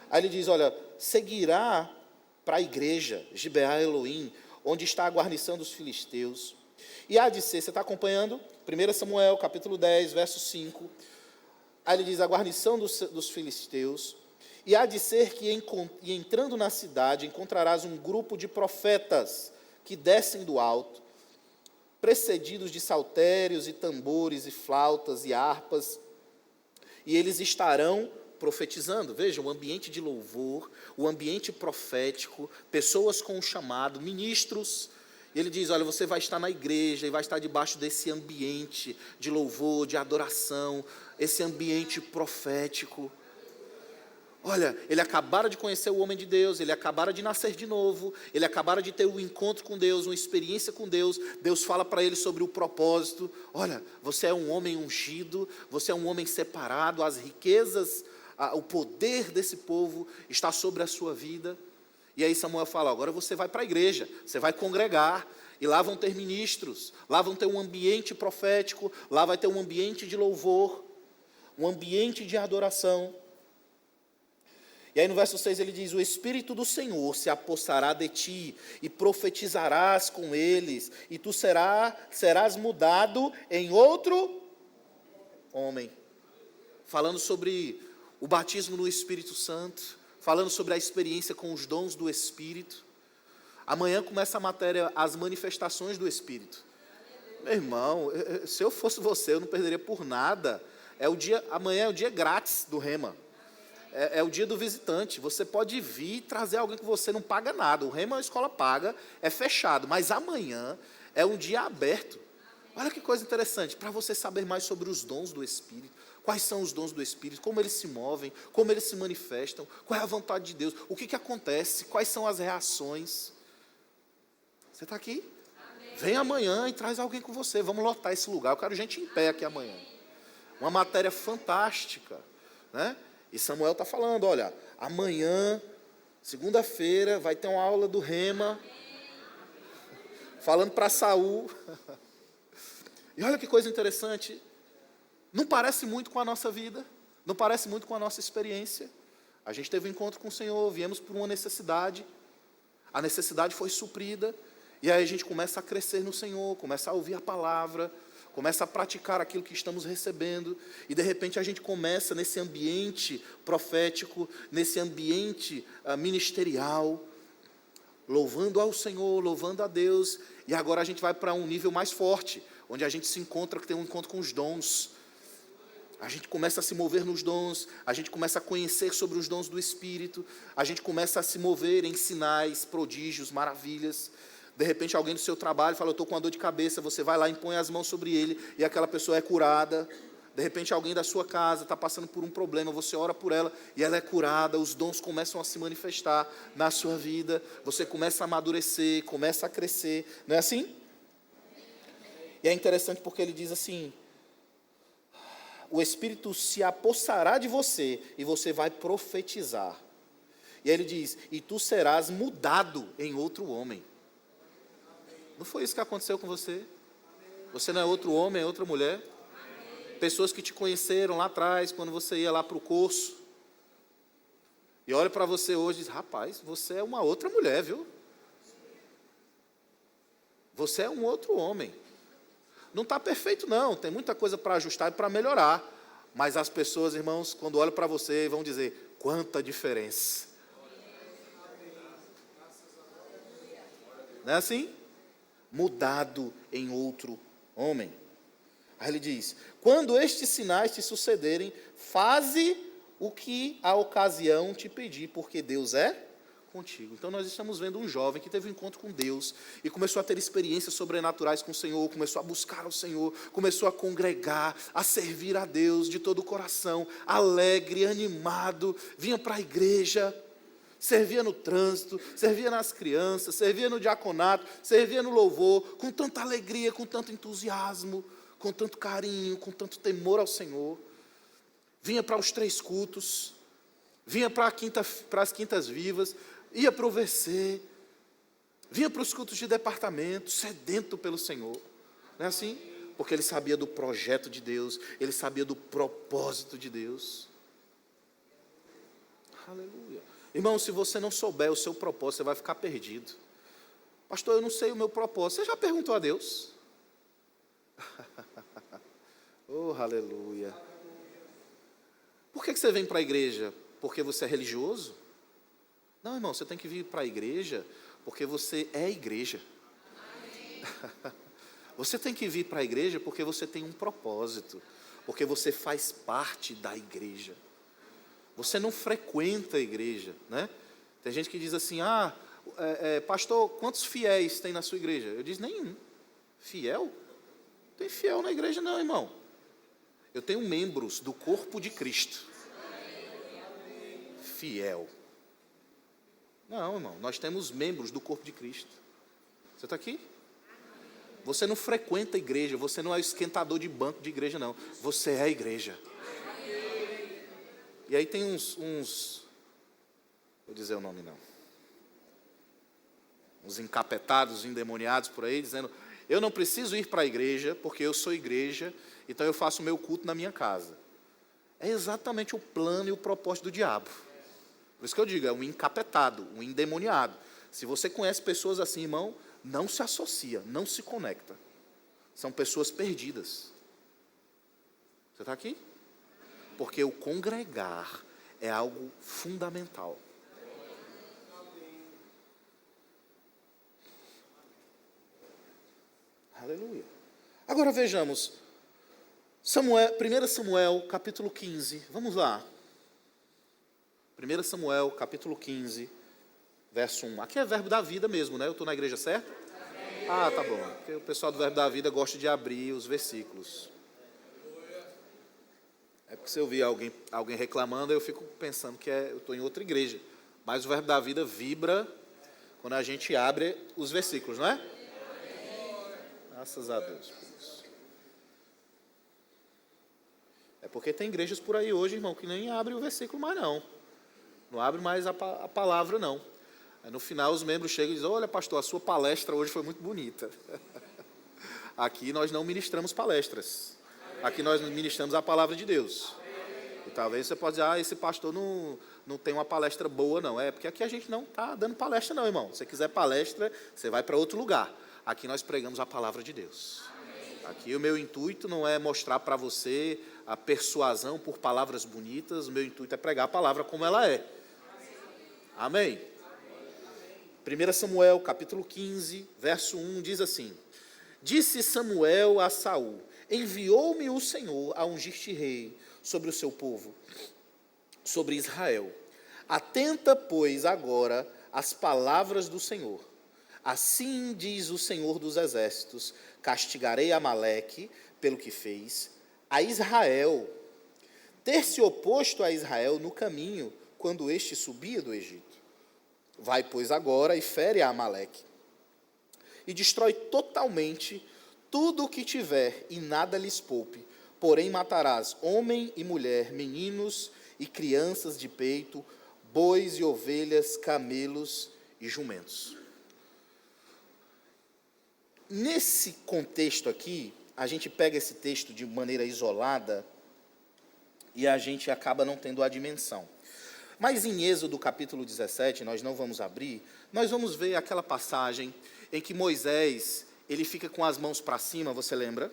S5: Aí ele diz, olha, seguirá para a igreja, Gibeá Elohim, onde está a guarnição dos filisteus. E há de ser, você está acompanhando? 1 Samuel, capítulo 10, verso 5. Aí ele diz, a guarnição dos filisteus. E há de ser que, entrando na cidade, encontrarás um grupo de profetas que descem do alto, precedidos de saltérios e tambores e flautas e harpas, e eles estarão profetizando. Veja, o ambiente de louvor, o ambiente profético, pessoas com o chamado, ministros. E ele diz, olha, você vai estar na igreja e vai estar debaixo desse ambiente de louvor, de adoração, esse ambiente profético. Olha, ele acabara de conhecer o homem de Deus, ele acabara de nascer de novo, ele acabara de ter um encontro com Deus, uma experiência com Deus. Deus fala para ele sobre o propósito. Olha, você é um homem ungido, você é um homem separado, as riquezas, o poder desse povo está sobre a sua vida. E aí Samuel fala, agora você vai para a igreja, você vai congregar, e lá vão ter ministros, lá vão ter um ambiente profético, lá vai ter um ambiente de louvor, um ambiente de adoração. E aí no verso 6 ele diz, o Espírito do Senhor se apossará de ti, e profetizarás com eles, e tu serás mudado em outro homem. Falando sobre o batismo no Espírito Santo, falando sobre a experiência com os dons do Espírito. Amanhã começa a matéria, as manifestações do Espírito. Meu irmão, se eu fosse você, eu não perderia por nada. Amanhã é o dia grátis do Rema. É o dia do visitante. Você pode vir e trazer alguém que você não paga nada. O Rema é uma escola paga, é fechado. Mas amanhã é um dia aberto. Olha que coisa interessante, para você saber mais sobre os dons do Espírito. Quais são os dons do Espírito, como eles se movem, como eles se manifestam, qual é a vontade de Deus, o que acontece, quais são as reações. Você está aqui? Amém. Vem amanhã e traz alguém com você. Vamos lotar esse lugar. Eu quero gente em pé aqui amanhã. Uma matéria fantástica, né? E Samuel está falando, olha, amanhã, segunda-feira, vai ter uma aula do Rema, falando para Saul. E olha que coisa interessante, não parece muito com a nossa vida, não parece muito com a nossa experiência. A gente teve um encontro com o Senhor, viemos por uma necessidade, a necessidade foi suprida, e aí a gente começa a crescer no Senhor, começa a ouvir a palavra, começa a praticar aquilo que estamos recebendo, e de repente a gente começa nesse ambiente profético, nesse ambiente ministerial, louvando ao Senhor, louvando a Deus, e agora a gente vai para um nível mais forte, onde a gente se encontra, que tem um encontro com os dons. A gente começa a se mover nos dons, a gente começa a conhecer sobre os dons do Espírito, a gente começa a se mover em sinais, prodígios, maravilhas. De repente alguém do seu trabalho fala, eu estou com uma dor de cabeça, você vai lá, impõe as mãos sobre ele e aquela pessoa é curada. De repente alguém da sua casa está passando por um problema, você ora por ela e ela é curada, os dons começam a se manifestar na sua vida, você começa a amadurecer, começa a crescer, não é assim? E é interessante porque ele diz assim, o Espírito se apossará de você e você vai profetizar. E aí ele diz, e tu serás mudado em outro homem. Não foi isso que aconteceu com você? Você não é outro homem, é outra mulher? Pessoas que te conheceram lá atrás, quando você ia lá para o curso, e olha para você hoje e diz, rapaz, você é uma outra mulher, viu? Você é um outro homem. Não está perfeito não, tem muita coisa para ajustar e para melhorar, mas as pessoas, irmãos, quando olham para você, vão dizer, quanta diferença. Não é assim? Mudado em outro homem. Aí ele diz, quando estes sinais te sucederem, faze o que a ocasião te pedir, porque Deus é contigo. Então nós estamos vendo um jovem que teve um encontro com Deus e começou a ter experiências sobrenaturais com o Senhor, começou a buscar o Senhor, começou a congregar, a servir a Deus de todo o coração, alegre, animado, vinha para a igreja, servia no trânsito, servia nas crianças, servia no diaconato, servia no louvor, com tanta alegria, com tanto entusiasmo, com tanto carinho, com tanto temor ao Senhor. Vinha para os 3 cultos, vinha para as quintas vivas, ia para o VC, vinha para os cultos de departamento, sedento pelo Senhor. Não é assim? Porque ele sabia do projeto de Deus, ele sabia do propósito de Deus. Aleluia. Irmão, se você não souber o seu propósito, você vai ficar perdido. Pastor, eu não sei o meu propósito. Você já perguntou a Deus? Oh, aleluia. Por que você vem para a igreja? Porque você é religioso? Não, irmão, você tem que vir para a igreja porque você é igreja. Você tem que vir para a igreja porque você tem um propósito, porque você faz parte da igreja. Você não frequenta a igreja, né? Tem gente que diz assim, pastor, quantos fiéis tem na sua igreja? Eu disse, nenhum. Fiel? Não tem fiel na igreja não, irmão. Eu tenho membros do corpo de Cristo. Fiel. Não, irmão, nós temos membros do corpo de Cristo. Você está aqui? Você não frequenta a igreja, você não é o esquentador de banco de igreja, não. Você é a igreja. E aí tem uns vou dizer o nome não, uns encapetados, endemoniados por aí, dizendo, eu não preciso ir para a igreja, porque eu sou igreja, então eu faço o meu culto na minha casa. É exatamente o plano e o propósito do diabo. Por isso que eu digo, é um encapetado, um endemoniado. Se você conhece pessoas assim, irmão, não se associa, não se conecta. São pessoas perdidas. Você está aqui? Porque o congregar é algo fundamental. Aleluia. Agora vejamos, 1 Samuel, capítulo 15, vamos lá. 1 Samuel, capítulo 15, verso 1. Aqui é verbo da vida mesmo, né? Eu estou na igreja certa? Ah, tá bom. Porque o pessoal do verbo da vida gosta de abrir os versículos. É porque se eu vi alguém reclamando, eu fico pensando que eu estou em outra igreja. Mas o verbo da vida vibra quando a gente abre os versículos, não é? Graças a Deus por isso. É porque tem igrejas por aí hoje, irmão, que nem abre o versículo mais não. Não abre mais a palavra não. Aí no final os membros chegam e dizem, olha pastor, a sua palestra hoje foi muito bonita. Aqui nós não ministramos palestras. Aqui nós ministramos a palavra de Deus. E talvez você possa dizer, esse pastor não tem uma palestra boa não. É porque aqui a gente não está dando palestra não, irmão. Se você quiser palestra, você vai para outro lugar. Aqui nós pregamos a palavra de Deus. Aqui o meu intuito não é mostrar para você a persuasão por palavras bonitas. O meu intuito é pregar a palavra como ela é. Amém? 1 Samuel, capítulo 15, verso 1, diz assim, disse Samuel a Saul, enviou-me o Senhor a ungir-te rei sobre o seu povo, sobre Israel. Atenta, pois, agora às palavras do Senhor. Assim diz o Senhor dos Exércitos: castigarei Amaleque pelo que fez a Israel, ter se oposto a Israel no caminho, quando este subia do Egito. Vai, pois, agora e fere a Amaleque, e destrói totalmente tudo o que tiver, e nada lhes poupe. Porém matarás homem e mulher, meninos e crianças de peito, bois e ovelhas, camelos e jumentos. Nesse contexto aqui, a gente pega esse texto de maneira isolada e a gente acaba não tendo a dimensão. Mas em Êxodo capítulo 17, nós não vamos abrir, nós vamos ver aquela passagem em que Moisés, ele fica com as mãos para cima, você lembra?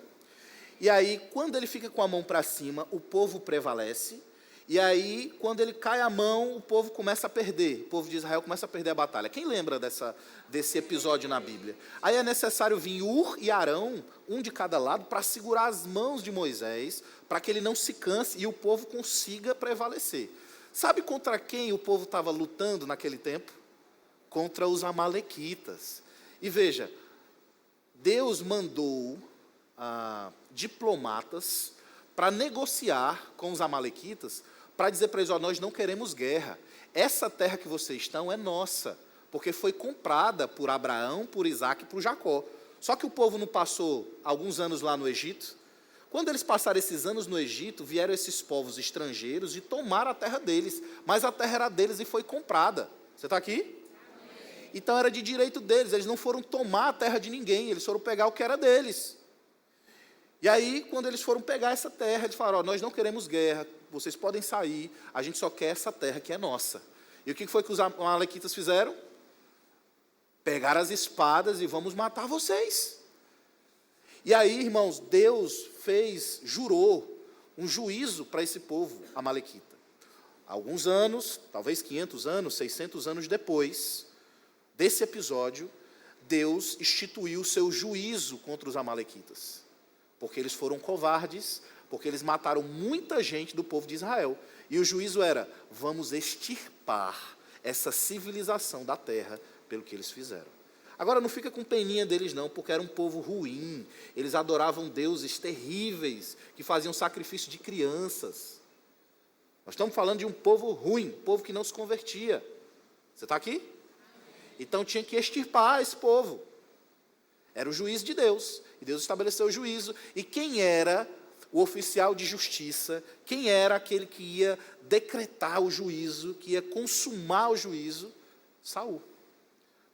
S5: E aí, quando ele fica com a mão para cima, o povo prevalece. E aí, quando ele cai a mão, o povo começa a perder. O povo de Israel começa a perder a batalha. Quem lembra desse episódio na Bíblia? Aí é necessário vir Ur e Arão, um de cada lado, para segurar as mãos de Moisés, para que ele não se canse e o povo consiga prevalecer. Sabe contra quem o povo estava lutando naquele tempo? Contra os amalequitas. E veja, Deus mandou diplomatas para negociar com os amalequitas, para dizer para eles: ó, nós não queremos guerra, essa terra que vocês estão é nossa, porque foi comprada por Abraão, por Isaac e por Jacó. Só que o povo não passou alguns anos lá no Egito? Quando eles passaram esses anos no Egito, vieram esses povos estrangeiros e tomaram a terra deles, mas a terra era deles e foi comprada. Você está aqui? Então era de direito deles, eles não foram tomar a terra de ninguém, eles foram pegar o que era deles. E aí, quando eles foram pegar essa terra, eles falaram: ó, nós não queremos guerra, vocês podem sair, a gente só quer essa terra que é nossa. E o que foi que os amalequitas fizeram? Pegaram as espadas e vamos matar vocês. E aí, irmãos, Deus jurou um juízo para esse povo amalequita. Alguns anos, talvez 500 anos, 600 anos depois desse episódio, Deus instituiu o seu juízo contra os amalequitas. Porque eles foram covardes, porque eles mataram muita gente do povo de Israel. E o juízo era: vamos extirpar essa civilização da terra pelo que eles fizeram. Agora, não fica com peninha deles não, porque era um povo ruim. Eles adoravam deuses terríveis, que faziam sacrifício de crianças. Nós estamos falando de um povo ruim, um povo que não se convertia. Você está aqui? Então tinha que extirpar esse povo. Era o juízo de Deus. E Deus estabeleceu o juízo. E quem era o oficial de justiça? Quem era aquele que ia decretar o juízo, que ia consumar o juízo? Saul.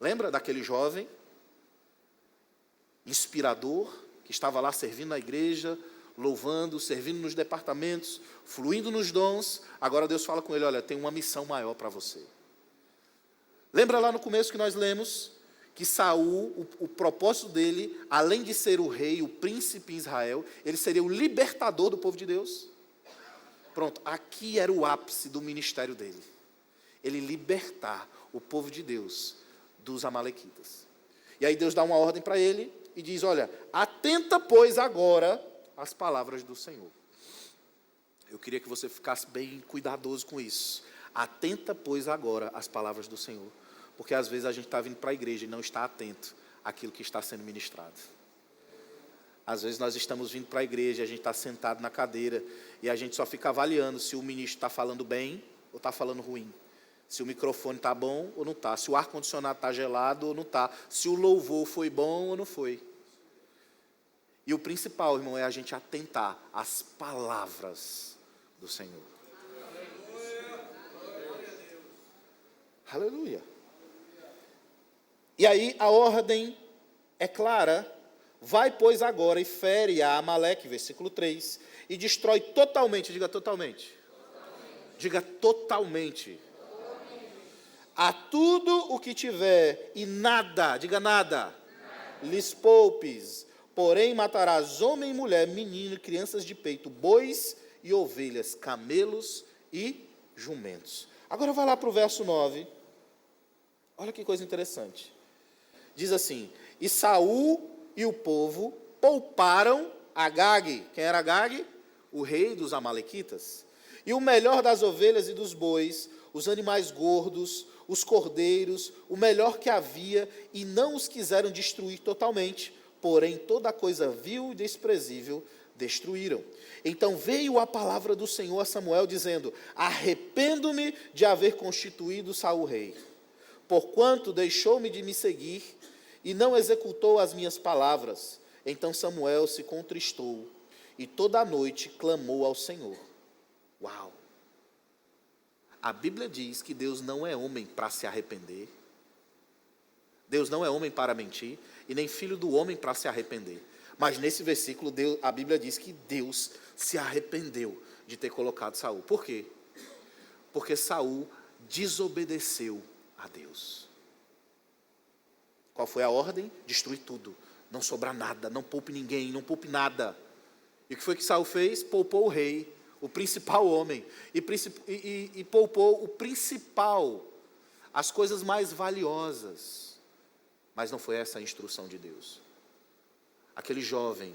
S5: Lembra daquele jovem inspirador que estava lá servindo na igreja, louvando, servindo nos departamentos, fluindo nos dons? Agora Deus fala com ele: olha, tem uma missão maior para você. Lembra lá no começo que nós lemos que Saul, o propósito dele, além de ser o rei, o príncipe em Israel, ele seria o libertador do povo de Deus? Pronto, aqui era o ápice do ministério dele. Ele libertar o povo de Deus dos amalequitas. E aí Deus dá uma ordem para ele e diz: olha, atenta, pois, agora às palavras do Senhor. Eu queria que você ficasse bem cuidadoso com isso. Atenta, pois, agora às palavras do Senhor. Porque às vezes a gente está vindo para a igreja e não está atento àquilo que está sendo ministrado. Às vezes nós estamos vindo para a igreja, a gente está sentado na cadeira e a gente só fica avaliando se o ministro está falando bem ou está falando ruim. Se o microfone está bom ou não está. Se o ar-condicionado está gelado ou não está. Se o louvor foi bom ou não foi. E o principal, irmão, é a gente atentar às palavras do Senhor. Aleluia. E aí a ordem é clara: vai, pois, agora e fere a Amaleque, versículo 3, e destrói totalmente, diga totalmente. Diga totalmente. A tudo o que tiver, e nada, diga nada, lhes poupes. Porém matarás homem e mulher, menino e crianças de peito, bois e ovelhas, camelos e jumentos. Agora vai lá para o verso 9. Olha que coisa interessante. Diz assim: e Saul e o povo pouparam Agag. Quem era Agag? O rei dos amalequitas. E o melhor das ovelhas e dos bois, os animais gordos, os cordeiros, o melhor que havia, e não os quiseram destruir totalmente, porém toda coisa vil e desprezível destruíram. Então veio a palavra do Senhor a Samuel, dizendo: arrependo-me de haver constituído Saul rei, porquanto deixou-me de me seguir e não executou as minhas palavras. Então Samuel se contristou e toda a noite clamou ao Senhor. Uau! A Bíblia diz que Deus não é homem para se arrepender. Deus não é homem para mentir, e nem filho do homem para se arrepender. Mas nesse versículo, a Bíblia diz que Deus se arrependeu de ter colocado Saul. Por quê? Porque Saul desobedeceu a Deus. Qual foi a ordem? Destruir tudo, não sobrar nada, não poupe ninguém, não poupe nada. E o que foi que Saul fez? Poupou o rei, o principal homem, e poupou o principal, as coisas mais valiosas. Mas não foi essa a instrução de Deus. Aquele jovem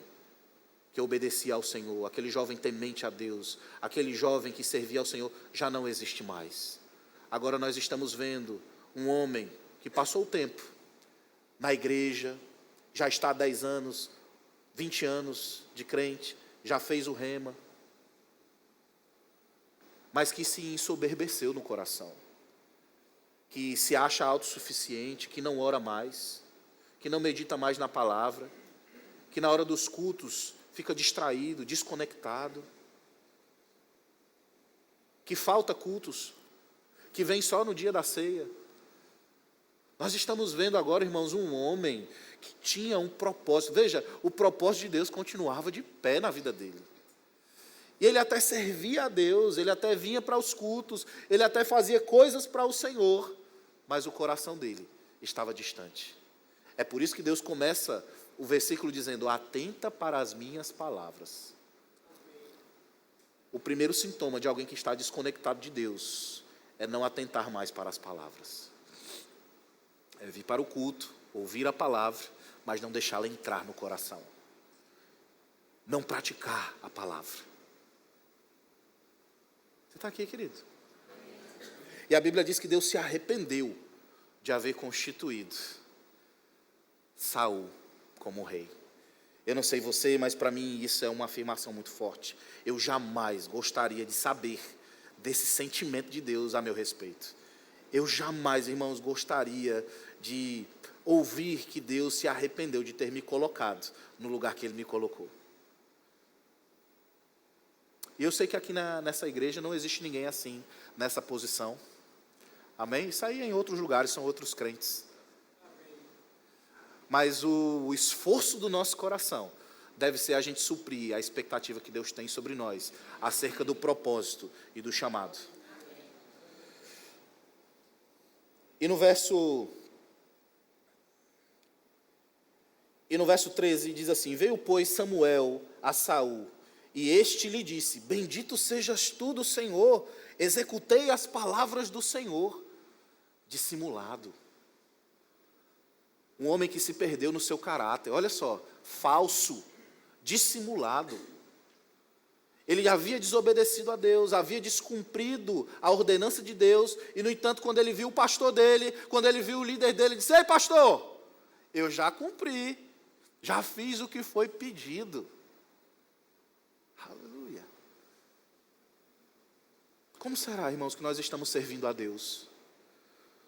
S5: que obedecia ao Senhor, aquele jovem temente a Deus, aquele jovem que servia ao Senhor, já não existe mais. Agora nós estamos vendo um homem que passou o tempo na igreja, já está há 10 anos, 20 anos de crente, já fez o rema, mas que se ensoberbeceu no coração, que se acha autossuficiente, que não ora mais, que não medita mais na palavra, que na hora dos cultos fica distraído, desconectado, que falta cultos, que vem só no dia da ceia. Nós estamos vendo agora, irmãos, um homem que tinha um propósito. Veja, o propósito de Deus continuava de pé na vida dele. E ele até servia a Deus, ele até vinha para os cultos, ele até fazia coisas para o Senhor, mas o coração dele estava distante. É por isso que Deus começa o versículo dizendo: atenta para as minhas palavras. O primeiro sintoma de alguém que está desconectado de Deus é não atentar mais para as palavras. É vir para o culto, ouvir a palavra, mas não deixá-la entrar no coração. Não praticar a palavra. Você está aqui, querido? E a Bíblia diz que Deus se arrependeu de haver constituído Saul como rei. Eu não sei você, mas para mim isso é uma afirmação muito forte. Eu jamais gostaria de saber desse sentimento de Deus a meu respeito. Eu jamais, irmãos, gostaria de ouvir que Deus se arrependeu de ter me colocado no lugar que Ele me colocou. E eu sei que aqui nessa igreja não existe ninguém assim, nessa posição. Amém? Isso aí em outros lugares são outros crentes. Mas o esforço do nosso coração deve ser a gente suprir a expectativa que Deus tem sobre nós, acerca do propósito e do chamado. E no verso 13 diz assim: veio, pois, Samuel a Saul, e este lhe disse: bendito sejas tu do Senhor, executei as palavras do Senhor. Dissimulado. Um homem que se perdeu no seu caráter, olha só, falso, dissimulado. Ele havia desobedecido a Deus, havia descumprido a ordenança de Deus, e no entanto, quando ele viu o pastor dele, quando ele viu o líder dele, ele disse: ei, pastor, eu já cumpri, já fiz o que foi pedido. Aleluia. Como será, irmãos, que nós estamos servindo a Deus?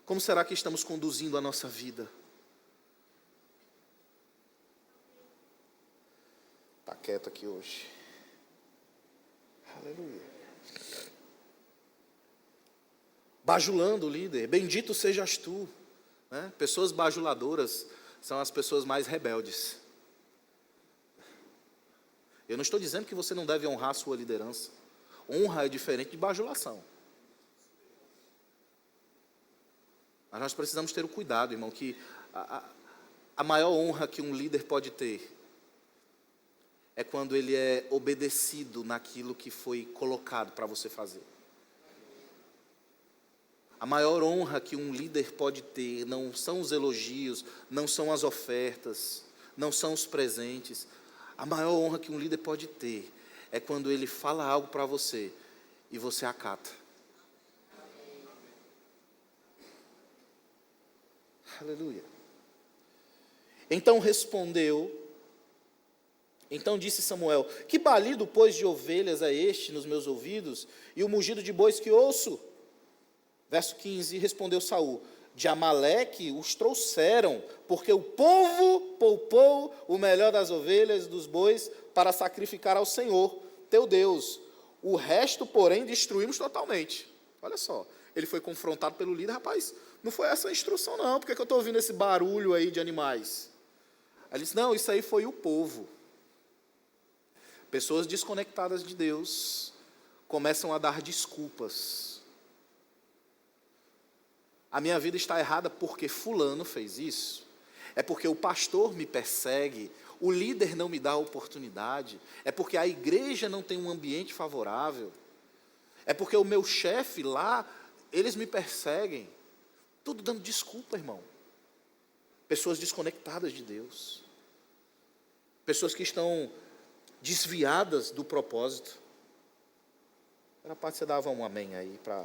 S5: Como será que estamos conduzindo a nossa vida? Está quieto aqui hoje. Aleluia. Bajulando o líder, bendito sejas tu. Né? Pessoas bajuladoras são as pessoas mais rebeldes. Eu não estou dizendo que você não deve honrar a sua liderança. Honra é diferente de bajulação. Mas nós precisamos ter o cuidado, irmão, que a maior honra que um líder pode ter é quando ele é obedecido naquilo que foi colocado para você fazer. A maior honra que um líder pode ter não são os elogios, não são as ofertas, não são os presentes. A maior honra que um líder pode ter é quando ele fala algo para você e você acata. Aleluia. Então disse Samuel: que balido, pois, de ovelhas é este nos meus ouvidos, e o mugido de bois que ouço? Verso 15, respondeu Saul: de Amaleque os trouxeram, porque o povo poupou o melhor das ovelhas e dos bois para sacrificar ao Senhor, teu Deus. O resto, porém, destruímos totalmente. Olha só, ele foi confrontado pelo líder: rapaz, não foi essa a instrução não, por que eu estou ouvindo esse barulho aí de animais? Aí ele disse: não, isso aí foi o povo. Pessoas desconectadas de Deus começam a dar desculpas. A minha vida está errada porque fulano fez isso. É porque o pastor me persegue, o líder não me dá oportunidade, é porque a igreja não tem um ambiente favorável, é porque o meu chefe lá, eles me perseguem. Tudo dando desculpa, irmão. Pessoas desconectadas de Deus. Pessoas que estão desviadas do propósito. Era parte você dava um amém aí para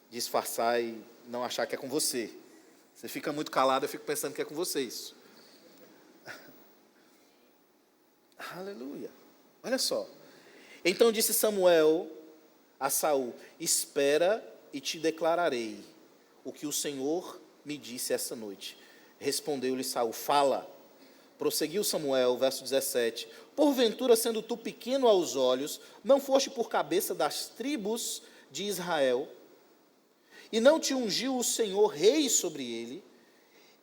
S5: disfarçar e não achar que é com você. Você fica muito calado, eu fico pensando que é com vocês. Aleluia. Olha só. Então disse Samuel a Saul: espera e te declararei o que o Senhor me disse essa noite. Respondeu-lhe Saul: fala. Prosseguiu Samuel, verso 17: porventura, sendo tu pequeno aos olhos, não foste por cabeça das tribos de Israel? E não te ungiu o Senhor rei sobre ele?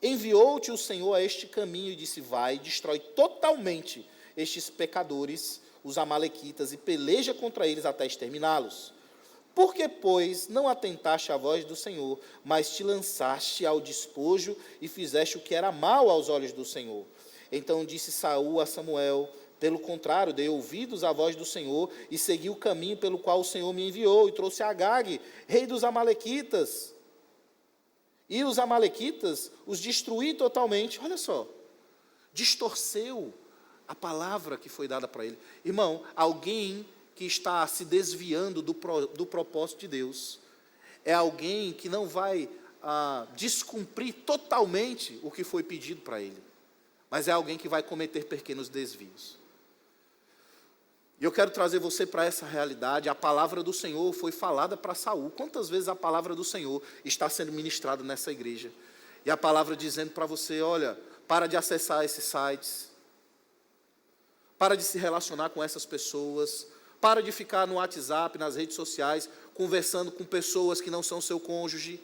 S5: Enviou-te o Senhor a este caminho e disse: vai, destrói totalmente estes pecadores, os amalequitas, e peleja contra eles até exterminá-los. Por que, pois, não atentaste à voz do Senhor, mas te lançaste ao despojo e fizeste o que era mal aos olhos do Senhor? Então disse Saul a Samuel: pelo contrário, dei ouvidos à voz do Senhor e segui o caminho pelo qual o Senhor me enviou, e trouxe Agag, rei dos amalequitas. E os amalequitas os destruí totalmente. Olha só, distorceu a palavra que foi dada para ele. Irmão, alguém que está se desviando do propósito de Deus é alguém que não vai descumprir totalmente o que foi pedido para ele, mas é alguém que vai cometer pequenos desvios. E eu quero trazer você para essa realidade. A palavra do Senhor foi falada para Saul. Quantas vezes a palavra do Senhor está sendo ministrada nessa igreja? E a palavra dizendo para você: olha, para de acessar esses sites, para de se relacionar com essas pessoas, para de ficar no WhatsApp, nas redes sociais, conversando com pessoas que não são seu cônjuge,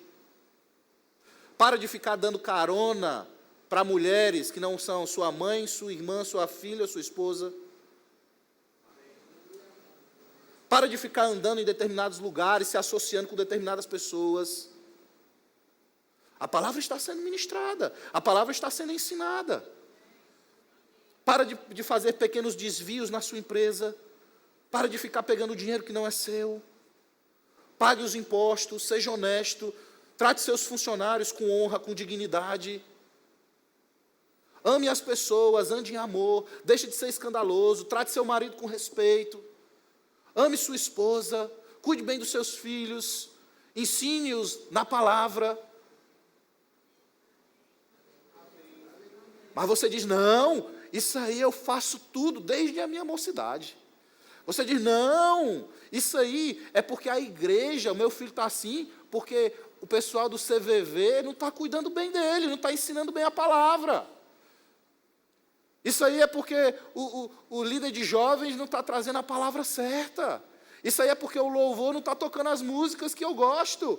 S5: para de ficar dando carona para mulheres que não são sua mãe, sua irmã, sua filha, sua esposa. Para de ficar andando em determinados lugares, se associando com determinadas pessoas. A palavra está sendo ministrada, a palavra está sendo ensinada. Para de fazer pequenos desvios na sua empresa. Para de ficar pegando dinheiro que não é seu. Pague os impostos, seja honesto, trate seus funcionários com honra, com dignidade. Ame as pessoas, ande em amor, deixe de ser escandaloso, trate seu marido com respeito. Ame sua esposa, cuide bem dos seus filhos, ensine-os na palavra. Mas você diz: não, isso aí eu faço tudo desde a minha mocidade. Você diz: não, isso aí é porque a igreja, o meu filho está assim, porque o pessoal do CVV não está cuidando bem dele, não está ensinando bem a palavra. Isso aí é porque o líder de jovens não está trazendo a palavra certa. Isso aí é porque o louvor não está tocando as músicas que eu gosto.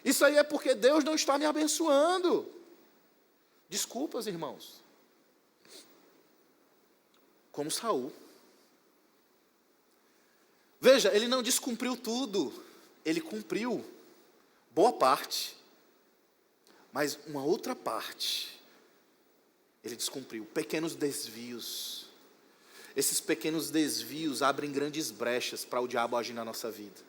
S5: Isso aí é porque Deus não está me abençoando. Desculpas, irmãos. Como Saul. Veja, ele não descumpriu tudo. Ele cumpriu boa parte. Mas uma outra parte ele descumpriu. Pequenos desvios. Esses pequenos desvios abrem grandes brechas para o diabo agir na nossa vida.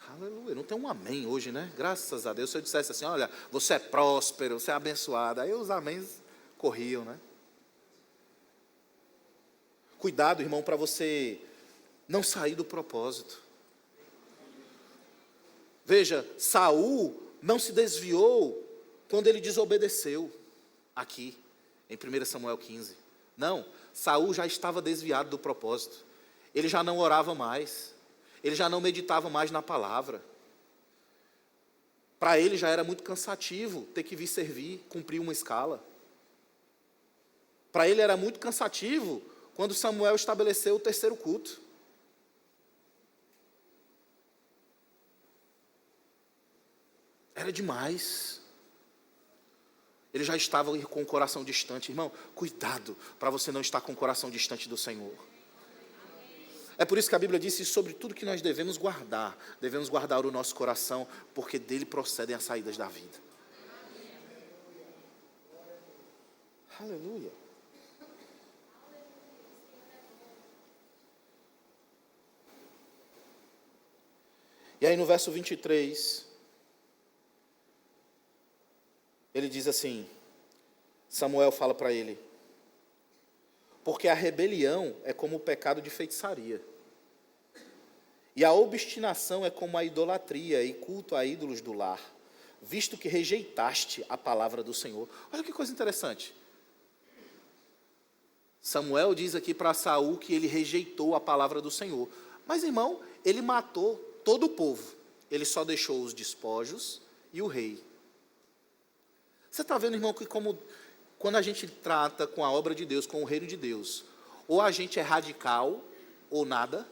S5: Aleluia. Não tem um amém hoje, né? Graças a Deus. Se eu dissesse assim: olha, você é próspero, você é abençoado, aí os améns corriam, né? Cuidado, irmão, para você não sair do propósito. Veja, Saul não se desviou quando ele desobedeceu, aqui, em 1 Samuel 15. Não, Saul já estava desviado do propósito. Ele já não orava mais. Ele já não meditava mais na palavra. Para ele já era muito cansativo ter que vir servir, cumprir uma escala. Para ele era muito cansativo quando Samuel estabeleceu o terceiro culto. Era demais. Ele já estava com o coração distante. Irmão, cuidado para você não estar com o coração distante do Senhor. É por isso que a Bíblia diz sobre tudo que nós devemos guardar o nosso coração, porque dele procedem as saídas da vida. Aleluia. E aí no verso 23, ele diz assim, Samuel fala para ele, porque a rebelião é como o pecado de feitiçaria, e a obstinação é como a idolatria e culto a ídolos do lar, visto que rejeitaste a palavra do Senhor. Olha que coisa interessante. Samuel diz aqui para Saul que ele rejeitou a palavra do Senhor. Mas, irmão, ele matou todo o povo. Ele só deixou os despojos e o rei. Você está vendo, irmão, que quando a gente trata com a obra de Deus, com o reino de Deus, ou a gente é radical, ou nada.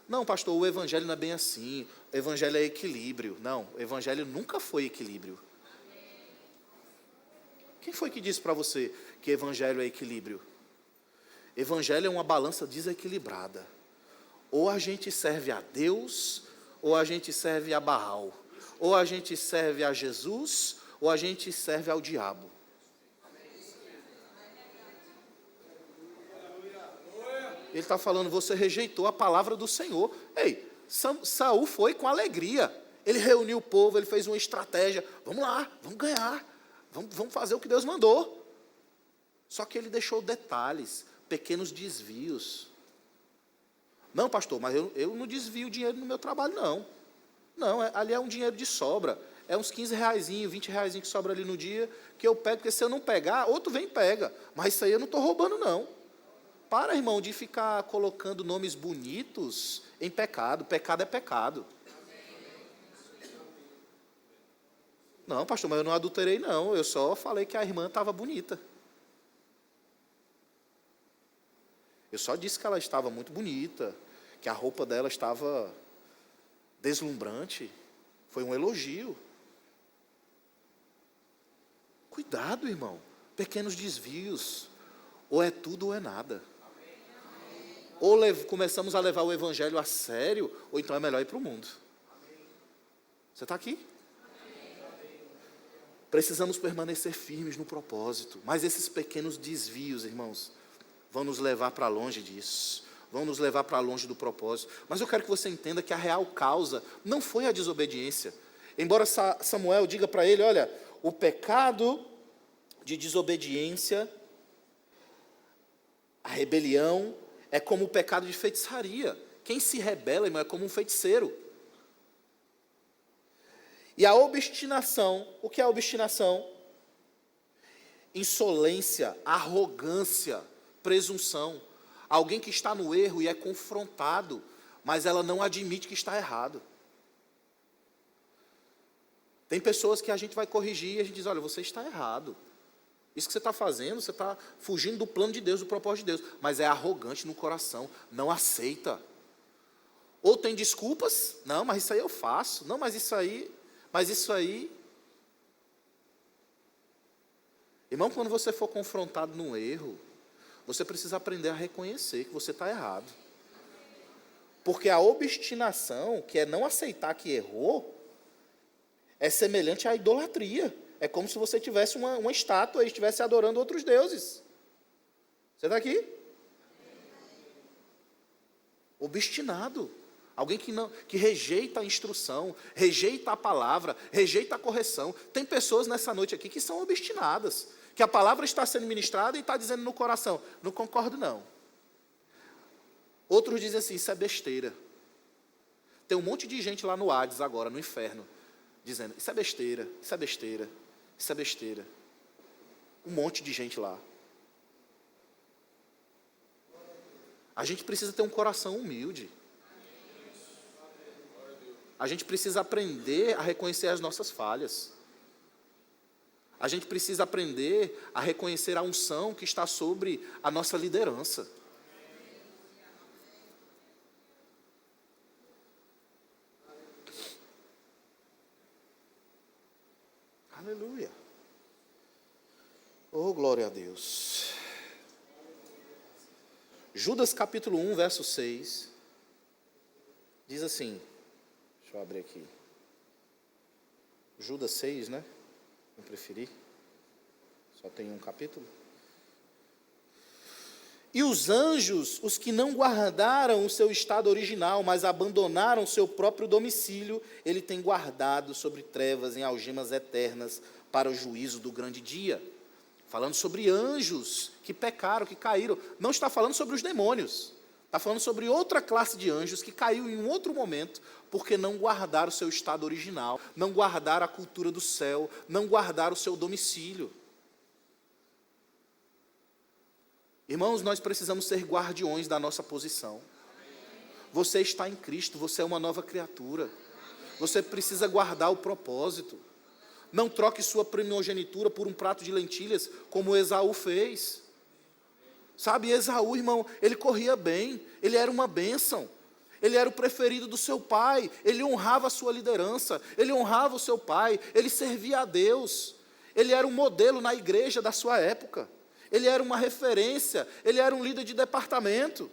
S5: Não, pastor, o evangelho não é bem assim. O evangelho é equilíbrio. Não, o evangelho nunca foi equilíbrio. Quem foi que disse para você que evangelho é equilíbrio? Evangelho é uma balança desequilibrada. Ou a gente serve a Deus, ou a gente serve a Baal. Ou a gente serve a Jesus, ou a gente serve ao diabo. Ele está falando, você rejeitou a palavra do Senhor. Ei, Saul foi com alegria. Ele reuniu o povo, ele fez uma estratégia. Vamos lá, vamos ganhar. Vamos fazer o que Deus mandou. Só que ele deixou detalhes, pequenos desvios. Não, pastor, mas eu não desvio dinheiro no meu trabalho, não. Não, ali é um dinheiro de sobra. É uns 15 reaisinhos, 20 reaisinhos que sobra ali no dia, que eu pego, porque se eu não pegar, outro vem e pega. Mas isso aí eu não estou roubando, não. Para, irmão, de ficar colocando nomes bonitos em pecado. Pecado é pecado. Não, pastor, mas eu não adulterei, não. Eu só falei que a irmã estava bonita. Eu só disse que ela estava muito bonita, que a roupa dela estava deslumbrante. Foi um elogio. Cuidado, irmão. Pequenos desvios. Ou é tudo ou é nada. Ou começamos a levar o evangelho a sério, ou então é melhor ir para o mundo. Você está aqui? Precisamos permanecer firmes no propósito. Mas esses pequenos desvios, irmãos, vão nos levar para longe disso. Vão nos levar para longe do propósito. Mas eu quero que você entenda que a real causa não foi a desobediência. Embora Samuel diga para ele, olha, o pecado de desobediência, a rebelião, é como o pecado de feitiçaria. Quem se rebela, irmão, é como um feiticeiro. E a obstinação, o que é a obstinação? Insolência, arrogância, presunção. Alguém que está no erro e é confrontado, mas ela não admite que está errado. Tem pessoas que a gente vai corrigir e a gente diz, olha, você está errado. Isso que você está fazendo, você está fugindo do plano de Deus, do propósito de Deus. Mas é arrogante no coração, não aceita. Ou tem desculpas, não, mas isso aí eu faço. Não, mas isso aí... Irmão, quando você for confrontado num erro, você precisa aprender a reconhecer que você está errado. Porque a obstinação, que é não aceitar que errou, é semelhante à idolatria. É como se você tivesse uma estátua e estivesse adorando outros deuses. Você está aqui? Obstinado. Alguém que rejeita a instrução, rejeita a palavra, rejeita a correção. Tem pessoas nessa noite aqui que são obstinadas. Que a palavra está sendo ministrada e está dizendo no coração, não concordo não. Outros dizem assim, isso é besteira. Tem um monte de gente lá no Hades agora, no inferno, dizendo, isso é besteira, isso é besteira, isso é besteira. Um monte de gente lá. A gente precisa ter um coração humilde. A gente precisa aprender a reconhecer as nossas falhas. A gente precisa aprender a reconhecer a unção que está sobre a nossa liderança. Aleluia. Oh, glória a Deus. Judas capítulo 1, verso 6. Diz assim. Deixa eu abrir aqui. Judas 6, né? Não preferi. Só tem um capítulo. E os anjos, os que não guardaram o seu estado original, mas abandonaram o seu próprio domicílio, ele tem guardado sobre trevas em algemas eternas para o juízo do grande dia. Falando sobre anjos que pecaram, que caíram. Não está falando sobre os demônios. Está falando sobre outra classe de anjos que caiu em um outro momento, porque não guardaram o seu estado original, não guardaram a cultura do céu, não guardaram o seu domicílio. Irmãos, nós precisamos ser guardiões da nossa posição. Você está em Cristo, você é uma nova criatura. Você precisa guardar o propósito. Não troque sua primogenitura por um prato de lentilhas, como Esaú fez. Sabe, Esaú, irmão, ele corria bem, ele era uma bênção. Ele era o preferido do seu pai, ele honrava a sua liderança, ele honrava o seu pai, ele servia a Deus. Ele era um modelo na igreja da sua época. Ele era uma referência, ele era um líder de departamento.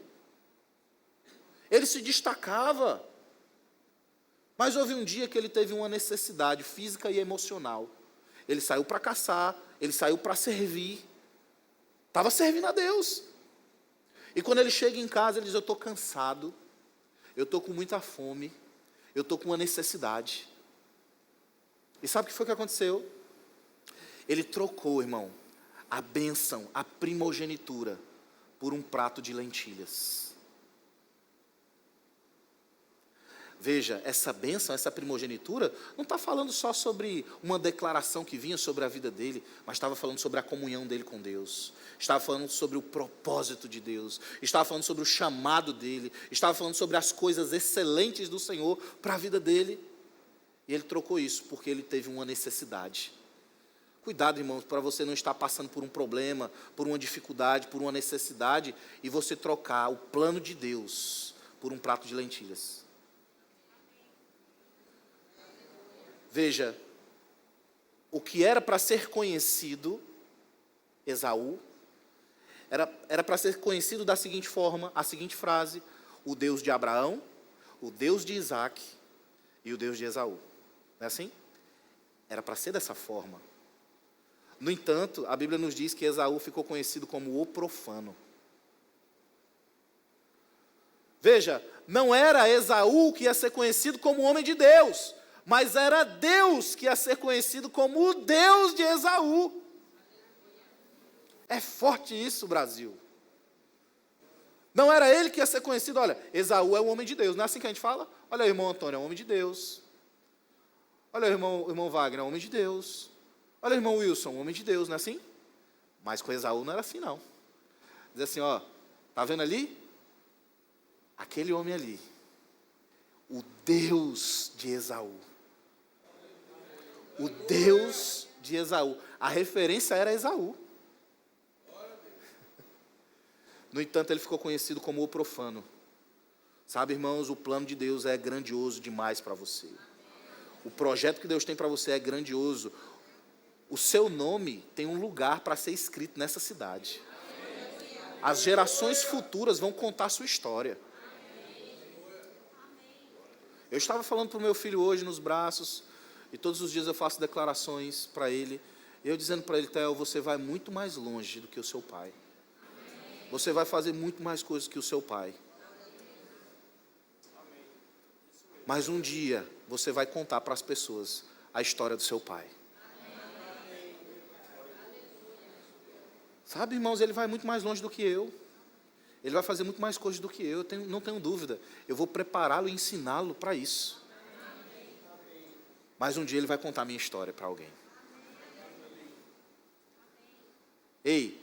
S5: Ele se destacava. Mas houve um dia que ele teve uma necessidade física e emocional. Ele saiu para caçar, ele saiu para servir. Estava servindo a Deus. E quando ele chega em casa, ele diz, eu estou cansado, eu estou com muita fome, eu estou com uma necessidade. E sabe o que foi que aconteceu? Ele trocou, irmão, a bênção, a primogenitura, por um prato de lentilhas. Veja, essa bênção, essa primogenitura, não está falando só sobre uma declaração que vinha sobre a vida dele, mas estava falando sobre a comunhão dele com Deus. Estava falando sobre o propósito de Deus. Estava falando sobre o chamado dele. Estava falando sobre as coisas excelentes do Senhor para a vida dele. E ele trocou isso porque ele teve uma necessidade. Cuidado, irmãos, para você não estar passando por um problema, por uma dificuldade, por uma necessidade, e você trocar o plano de Deus por um prato de lentilhas. Veja, o que era para ser conhecido, Esaú, era para ser conhecido da seguinte forma, a seguinte frase, o Deus de Abraão, o Deus de Isaac e o Deus de Esaú. Não é assim? Era para ser dessa forma. No entanto, a Bíblia nos diz que Esaú ficou conhecido como o profano. Veja, não era Esaú que ia ser conhecido como homem de Deus, mas era Deus que ia ser conhecido como o Deus de Esaú. É forte isso, Brasil. Não era ele que ia ser conhecido, olha, Esaú é um homem de Deus, não é assim que a gente fala? Olha, o irmão Antônio é um homem de Deus. Olha, o irmão Wagner é um homem de Deus. Olha, o irmão Wilson, um homem de Deus, não é assim? Mas com Esaú não era assim, não. Diz assim, ó, tá vendo ali? Aquele homem ali, o Deus de Esaú. O Deus de Esaú. A referência era Esaú. No entanto, ele ficou conhecido como o profano. Sabe, irmãos, o plano de Deus é grandioso demais para você. O projeto que Deus tem para você é grandioso. O seu nome tem um lugar para ser escrito nessa cidade. As gerações futuras vão contar a sua história. Eu estava falando para o meu filho hoje nos braços, e todos os dias eu faço declarações para ele, e eu dizendo para ele, Theo, você vai muito mais longe do que o seu pai. Você vai fazer muito mais coisas que o seu pai. Mas um dia você vai contar para as pessoas a história do seu pai. Sabe, irmãos, ele vai muito mais longe do que eu. Ele vai fazer muito mais coisas do que eu, não tenho dúvida. Eu vou prepará-lo e ensiná-lo para isso. Mas um dia ele vai contar a minha história para alguém. Ei,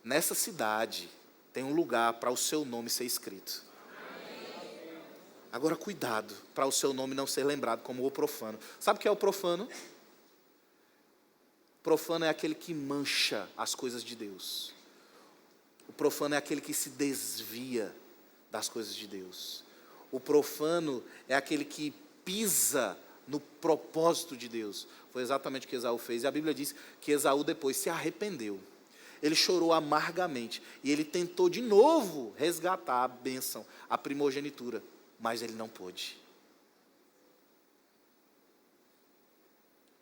S5: nessa cidade tem um lugar para o seu nome ser escrito. Agora cuidado, para o seu nome não ser lembrado como o profano. Sabe o que é o profano? Profano é aquele que mancha as coisas de Deus. O profano é aquele que se desvia das coisas de Deus. O profano é aquele que pisa no propósito de Deus. Foi exatamente o que Esaú fez. E a Bíblia diz que Esaú depois se arrependeu. Ele chorou amargamente. E ele tentou de novo resgatar a bênção, a primogenitura. Mas ele não pôde.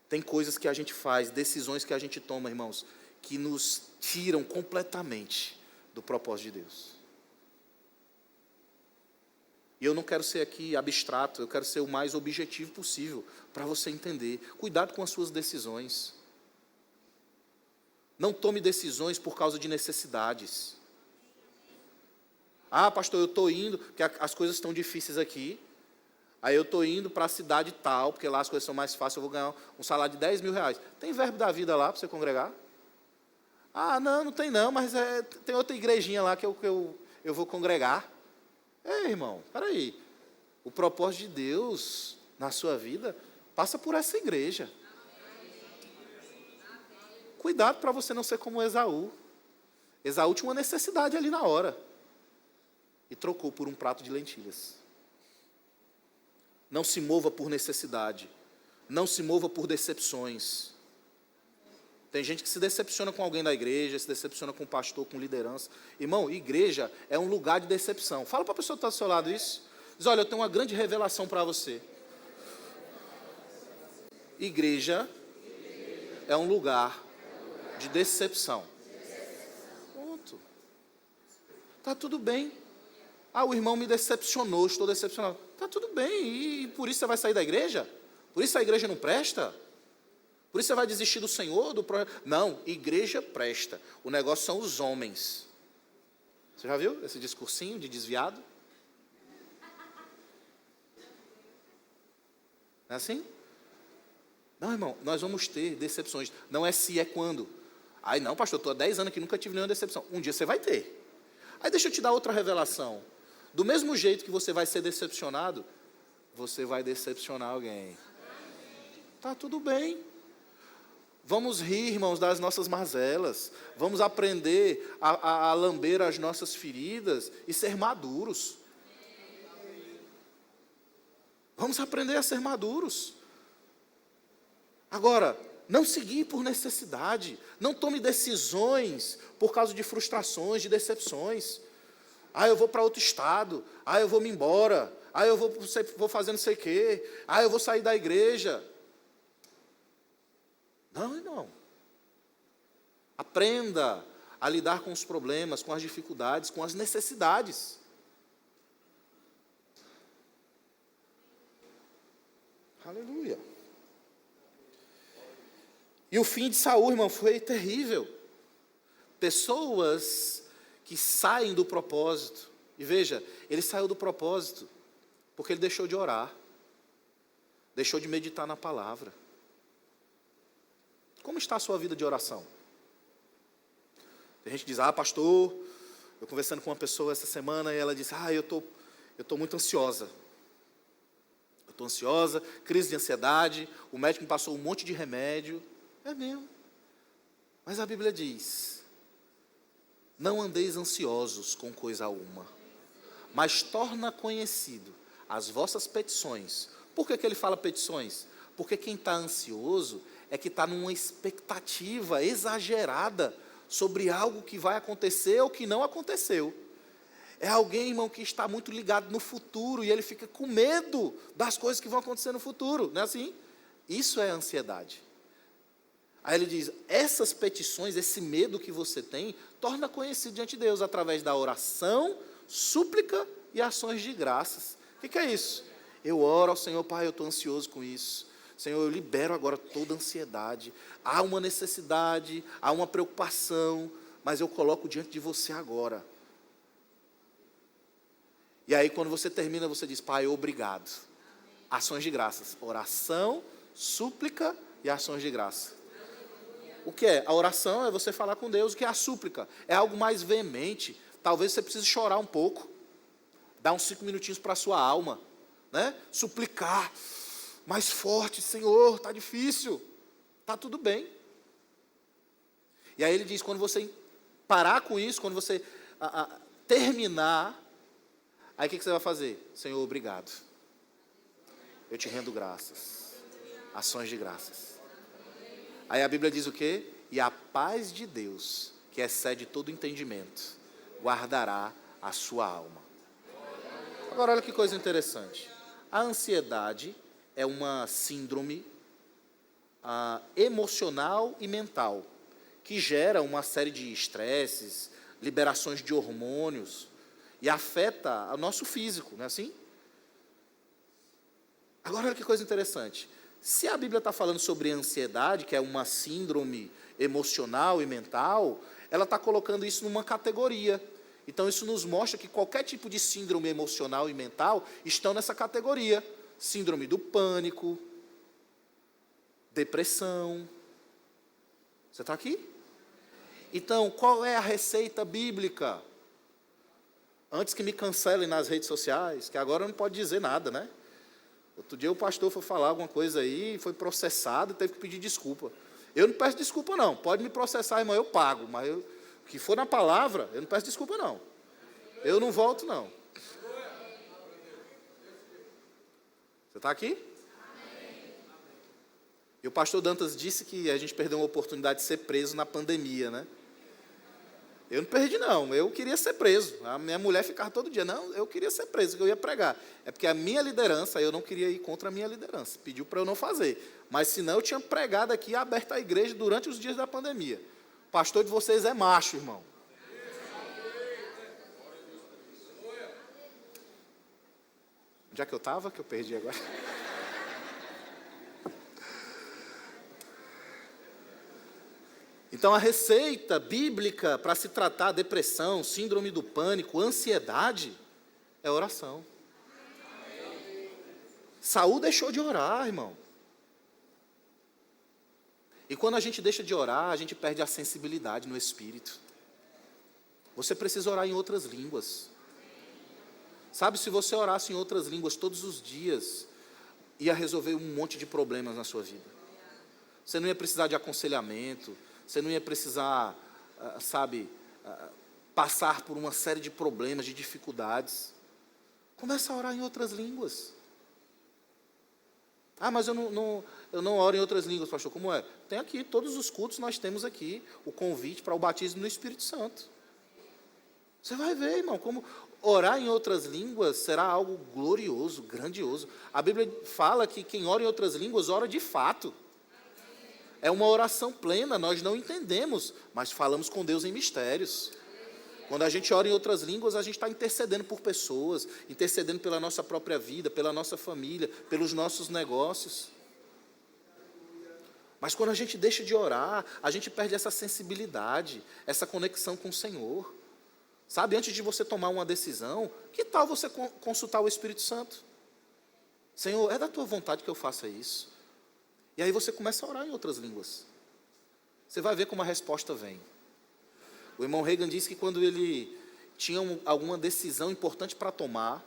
S5: Tem coisas que a gente faz, decisões que a gente toma, irmãos, que nos tiram completamente do propósito de Deus. E eu não quero ser aqui abstrato, eu quero ser o mais objetivo possível para você entender. Cuidado com as suas decisões. Não tome decisões por causa de necessidades. Ah, pastor, eu estou indo, porque as coisas estão difíceis aqui. Aí eu estou indo para a cidade tal, porque lá as coisas são mais fáceis, eu vou ganhar um salário de 10 mil reais. Tem verbo da vida lá para você congregar? Ah, não tem não, mas tem outra igrejinha lá que eu vou congregar. Ei, irmão, peraí. O propósito de Deus na sua vida passa por essa igreja. Cuidado para você não ser como Esaú. Esaú tinha uma necessidade ali na hora. E trocou por um prato de lentilhas. Não se mova por necessidade. Não se mova por decepções. Tem gente que se decepciona com alguém da igreja, se decepciona com o pastor, com liderança. Irmão, igreja é um lugar de decepção. Fala para a pessoa que está do seu lado isso. Diz, olha, eu tenho uma grande revelação para você. Igreja é um lugar de decepção. Ponto. Está tudo bem. Ah, o irmão me decepcionou, estou decepcionado. Está tudo bem, e por isso você vai sair da igreja? Por isso a igreja não presta? Por isso você vai desistir do Senhor? Não, igreja presta. O negócio são os homens. Você já viu esse discursinho de desviado? Não é assim? Não, irmão, nós vamos ter decepções. Não é se, é quando. Ai, não, pastor, eu estou há 10 anos aqui, nunca tive nenhuma decepção. Um dia você vai ter. Aí deixa eu te dar outra revelação. Do mesmo jeito que você vai ser decepcionado, você vai decepcionar alguém. Está tudo bem. Vamos rir, irmãos, das nossas mazelas. Vamos aprender a lamber as nossas feridas e ser maduros. Vamos aprender a ser maduros. Agora, não seguir por necessidade. Não tome decisões por causa de frustrações, de decepções. Ah, eu vou para outro estado. Ah, eu vou me embora. Ah, eu vou fazer não sei o quê. Ah, eu vou sair da igreja. Não, irmão. Aprenda a lidar com os problemas, com as dificuldades, com as necessidades. Aleluia. E o fim de Saul, irmão, foi terrível. Pessoas que saem do propósito. E veja, ele saiu do propósito porque ele deixou de orar. Deixou de meditar na palavra. Como está a sua vida de oração? Tem gente que diz, pastor, eu conversando com uma pessoa essa semana e ela disse, eu tô muito ansiosa. Eu estou ansiosa, crise de ansiedade, o médico me passou um monte de remédio. É mesmo. Mas a Bíblia diz, não andeis ansiosos com coisa alguma, mas torna conhecido as vossas petições. Por que ele fala petições? Porque quem está ansioso é que está numa expectativa exagerada sobre algo que vai acontecer ou que não aconteceu. É alguém, irmão, que está muito ligado no futuro e ele fica com medo das coisas que vão acontecer no futuro. Não é assim? Isso é ansiedade. Aí ele diz, essas petições, esse medo que você tem, torna conhecido diante de Deus através da oração, súplica e ações de graças. O que é isso? Eu oro ao Senhor, Pai, eu estou ansioso com isso. Senhor, eu libero agora toda a ansiedade. Há uma necessidade, há uma preocupação, mas eu coloco diante de você agora. E aí, quando você termina, você diz: Pai, obrigado. Ações de graças. Oração, súplica e ações de graça. O que é? A oração é você falar com Deus. O que é a súplica? É algo mais veemente. Talvez você precise chorar um pouco. Dar uns 5 minutinhos para a sua alma. Né? Suplicar. Mais forte, Senhor, está difícil. Está tudo bem. E aí ele diz, quando você parar com isso, quando você terminar, aí o que você vai fazer? Senhor, obrigado. Eu te rendo graças. Ações de graças. Aí a Bíblia diz o quê? E a paz de Deus, que excede todo entendimento, guardará a sua alma. Agora, olha que coisa interessante. A ansiedade é uma síndrome emocional e mental, que gera uma série de estresses, liberações de hormônios, e afeta o nosso físico, não é assim? Agora, olha que coisa interessante. Se a Bíblia está falando sobre ansiedade, que é uma síndrome emocional e mental, ela está colocando isso numa categoria. Então, isso nos mostra que qualquer tipo de síndrome emocional e mental estão nessa categoria. Síndrome do pânico, depressão. Você está aqui? Então, qual é a receita bíblica? Antes que me cancelem nas redes sociais, que agora não pode dizer nada, né? Outro dia o pastor foi falar alguma coisa aí, foi processado e teve que pedir desculpa. Eu não peço desculpa, não. Pode me processar, irmão, eu pago. Mas o que for na palavra, eu não peço desculpa, não. Eu não volto, não. Você está aqui? E o pastor Dantas disse que a gente perdeu uma oportunidade de ser preso na pandemia, né? Eu não perdi, não. Eu queria ser preso. A minha mulher ficava todo dia. Não, eu queria ser preso, que eu ia pregar. É porque a minha liderança, eu não queria ir contra a minha liderança. Pediu para eu não fazer. Mas, senão, eu tinha pregado aqui, aberto a igreja durante os dias da pandemia. O pastor de vocês é macho, irmão. Onde é que eu estava? Que eu perdi agora. Então, a receita bíblica para se tratar depressão, síndrome do pânico, ansiedade, é oração. Saul deixou de orar, irmão. E quando a gente deixa de orar, a gente perde a sensibilidade no espírito. Você precisa orar em outras línguas. Sabe, se você orasse em outras línguas todos os dias, ia resolver um monte de problemas na sua vida. Você não ia precisar de aconselhamento. Você não ia precisar, passar por uma série de problemas, de dificuldades. Começa a orar em outras línguas. Ah, mas eu não oro em outras línguas, pastor. Como é? Tem aqui, todos os cultos nós temos aqui o convite para o batismo no Espírito Santo. Você vai ver, irmão, como orar em outras línguas será algo glorioso, grandioso. A Bíblia fala que quem ora em outras línguas, ora de fato. É uma oração plena, nós não entendemos, mas falamos com Deus em mistérios. Quando a gente ora em outras línguas, a gente está intercedendo por pessoas, intercedendo pela nossa própria vida, pela nossa família, pelos nossos negócios. Mas quando a gente deixa de orar, a gente perde essa sensibilidade, essa conexão com o Senhor. Sabe, antes de você tomar uma decisão, que tal você consultar o Espírito Santo? Senhor, é da tua vontade que eu faça isso? E aí você começa a orar em outras línguas. Você vai ver como a resposta vem. O irmão Reagan disse que quando ele tinha alguma decisão importante para tomar,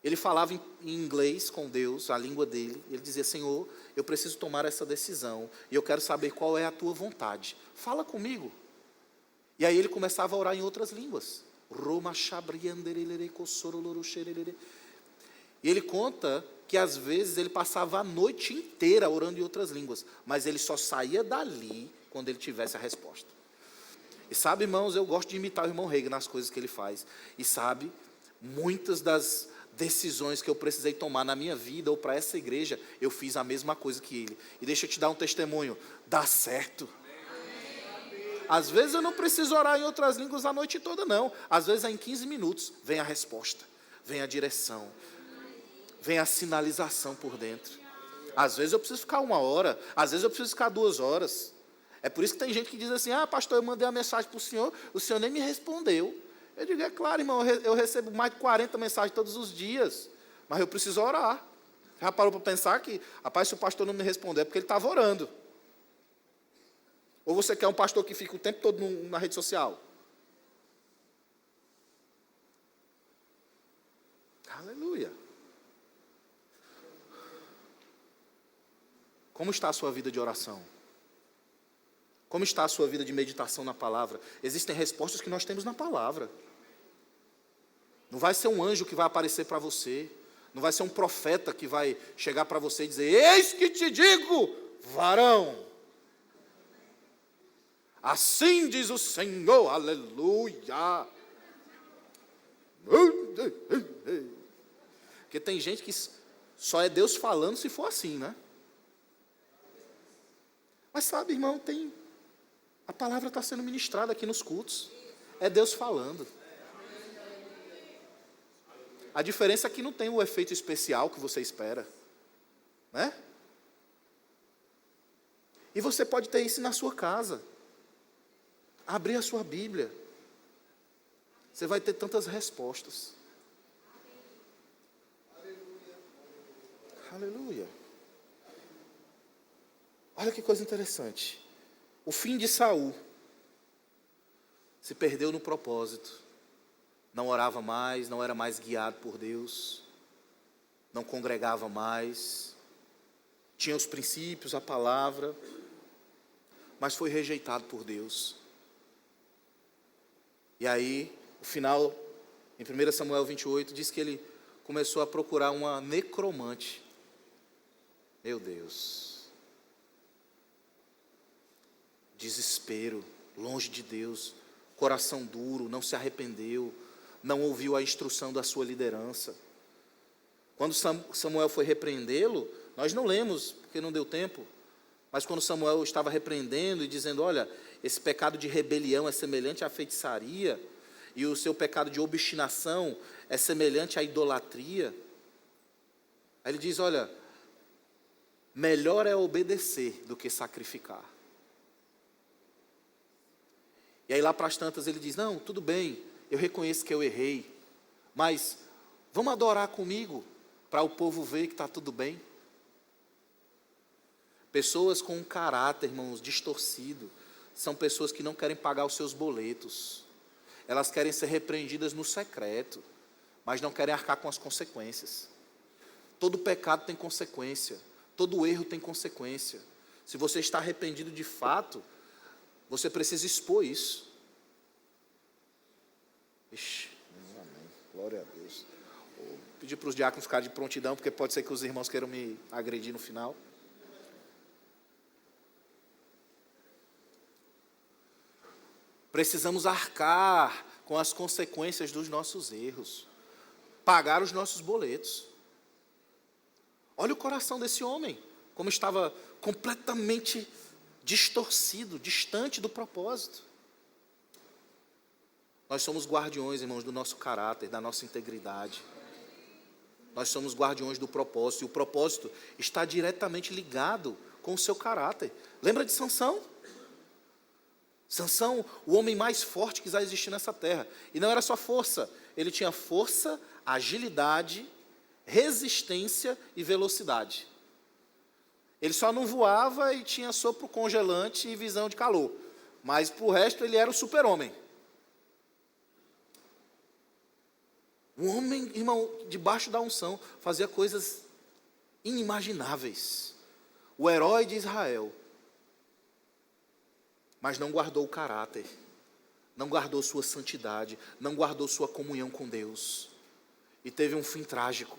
S5: ele falava em inglês com Deus, a língua dele. Ele dizia, Senhor, eu preciso tomar essa decisão. E eu quero saber qual é a tua vontade. Fala comigo. E aí ele começava a orar em outras línguas. E ele conta que às vezes ele passava a noite inteira orando em outras línguas, mas ele só saía dali quando ele tivesse a resposta. E sabe, irmãos, eu gosto de imitar o irmão Reagan nas coisas que ele faz. E sabe, muitas das decisões que eu precisei tomar na minha vida ou para essa igreja, eu fiz a mesma coisa que ele. E deixa eu te dar um testemunho, dá certo. Às vezes eu não preciso orar em outras línguas a noite toda, não. Às vezes em 15 minutos vem a resposta, vem a direção. Vem a sinalização por dentro. Às vezes eu preciso ficar 1 hora, às vezes eu preciso ficar 2 horas. É por isso que tem gente que diz assim, pastor, eu mandei uma mensagem para o senhor nem me respondeu. Eu digo, é claro, irmão, eu recebo mais de 40 mensagens todos os dias, mas eu preciso orar. Já parou para pensar que, rapaz, se o pastor não me responder é porque ele estava orando. Ou você quer um pastor que fica o tempo todo na rede social? Aleluia. Como está a sua vida de oração? Como está a sua vida de meditação na palavra? Existem respostas que nós temos na palavra. Não vai ser um anjo que vai aparecer para você. Não vai ser um profeta que vai chegar para você e dizer, eis que te digo, varão. Assim diz o Senhor, aleluia. Porque tem gente que só é Deus falando se for assim, né? Mas sabe, irmão, a palavra está sendo ministrada aqui nos cultos. É Deus falando. A diferença é que não tem o efeito especial que você espera, né? E você pode ter isso na sua casa. Abrir a sua Bíblia. Você vai ter tantas respostas. Aleluia. Olha que coisa interessante. O fim de Saul se perdeu no propósito. Não orava mais, não era mais guiado por Deus, não congregava mais, tinha os princípios, a palavra, mas foi rejeitado por Deus. E aí, o final, em 1 Samuel 28, diz que ele começou a procurar uma necromante. Meu Deus. Desespero, longe de Deus, coração duro, não se arrependeu, não ouviu a instrução da sua liderança. Quando Samuel foi repreendê-lo, nós não lemos, porque não deu tempo, mas quando Samuel estava repreendendo e dizendo, olha, esse pecado de rebelião é semelhante à feitiçaria, e o seu pecado de obstinação é semelhante à idolatria. Aí ele diz, olha, melhor é obedecer do que sacrificar. E aí lá para as tantas ele diz, não, tudo bem, eu reconheço que eu errei, mas vamos adorar comigo, para o povo ver que está tudo bem. Pessoas com um caráter, irmãos, distorcido, são pessoas que não querem pagar os seus boletos. Elas querem ser repreendidas no secreto, mas não querem arcar com as consequências. Todo pecado tem consequência, todo erro tem consequência. Se você está arrependido de fato, você precisa expor isso. Ixi, amém. Glória a Deus. Vou pedir para os diáconos ficarem de prontidão, porque pode ser que os irmãos queiram me agredir no final. Precisamos arcar com as consequências dos nossos erros. Pagar os nossos boletos. Olha o coração desse homem, como estava completamente distorcido, distante do propósito. Nós somos guardiões, irmãos, do nosso caráter, da nossa integridade. Nós somos guardiões do propósito, e o propósito está diretamente ligado com o seu caráter. Lembra de Sansão? Sansão, o homem mais forte que já existiu nessa terra. E não era só força, ele tinha força, agilidade, resistência e velocidade. Ele só não voava e tinha sopro congelante e visão de calor. Mas, para o resto, ele era o super-homem. Um homem, irmão, debaixo da unção, fazia coisas inimagináveis. O herói de Israel. Mas não guardou o caráter. Não guardou sua santidade. Não guardou sua comunhão com Deus. E teve um fim trágico.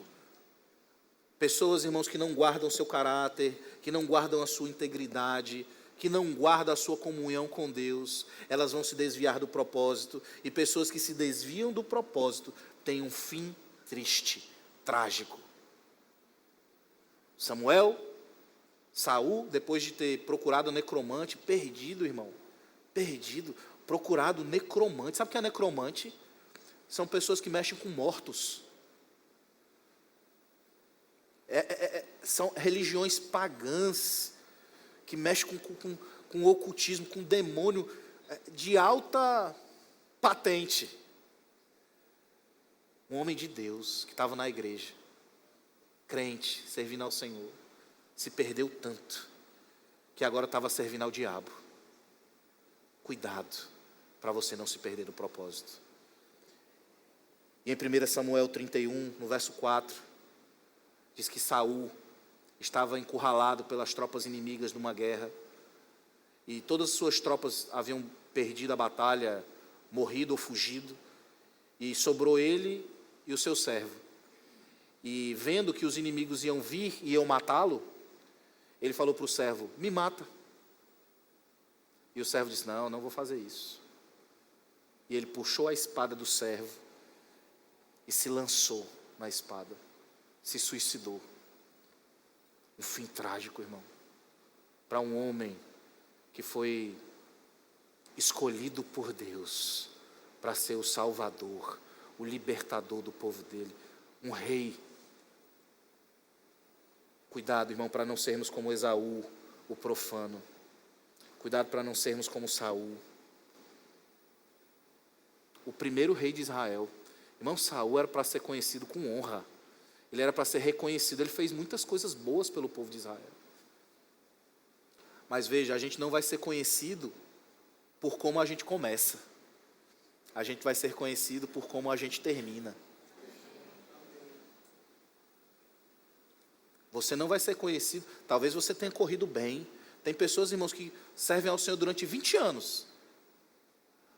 S5: Pessoas, irmãos, que não guardam seu caráter, que não guardam a sua integridade, que não guardam a sua comunhão com Deus, elas vão se desviar do propósito. E pessoas que se desviam do propósito têm um fim triste, trágico. Saul, depois de ter procurado necromante, perdido, irmão, procurado necromante. Sabe o que é necromante? São pessoas que mexem com mortos. São religiões pagãs que mexem com ocultismo, com demônio de alta patente. Um homem de Deus que estava na igreja, crente, servindo ao Senhor, se perdeu tanto que agora estava servindo ao diabo. Cuidado para você não se perder do propósito. E em 1 Samuel 31, no verso 4, diz que Saul estava encurralado pelas tropas inimigas numa guerra, e todas as suas tropas haviam perdido a batalha, morrido ou fugido, e sobrou ele e o seu servo. E vendo que os inimigos iam vir e iam matá-lo, ele falou para o servo: me mata. E o servo disse: não vou fazer isso. E ele puxou a espada do servo e se lançou na espada, se suicidou. Um fim trágico, irmão, para um homem que foi escolhido por Deus para ser o salvador, o libertador do povo dele, um rei. Cuidado, irmão, para não sermos como Esaú, o profano. Cuidado para não sermos como Saul, o primeiro rei de Israel. Irmão, Saul era para ser conhecido com honra. Ele era para ser reconhecido. Ele fez muitas coisas boas pelo povo de Israel. Mas veja, a gente não vai ser conhecido por como a gente começa. A gente vai ser conhecido por como a gente termina. Você não vai ser conhecido. Talvez você tenha corrido bem. Tem pessoas, irmãos, que servem ao Senhor durante 20 anos.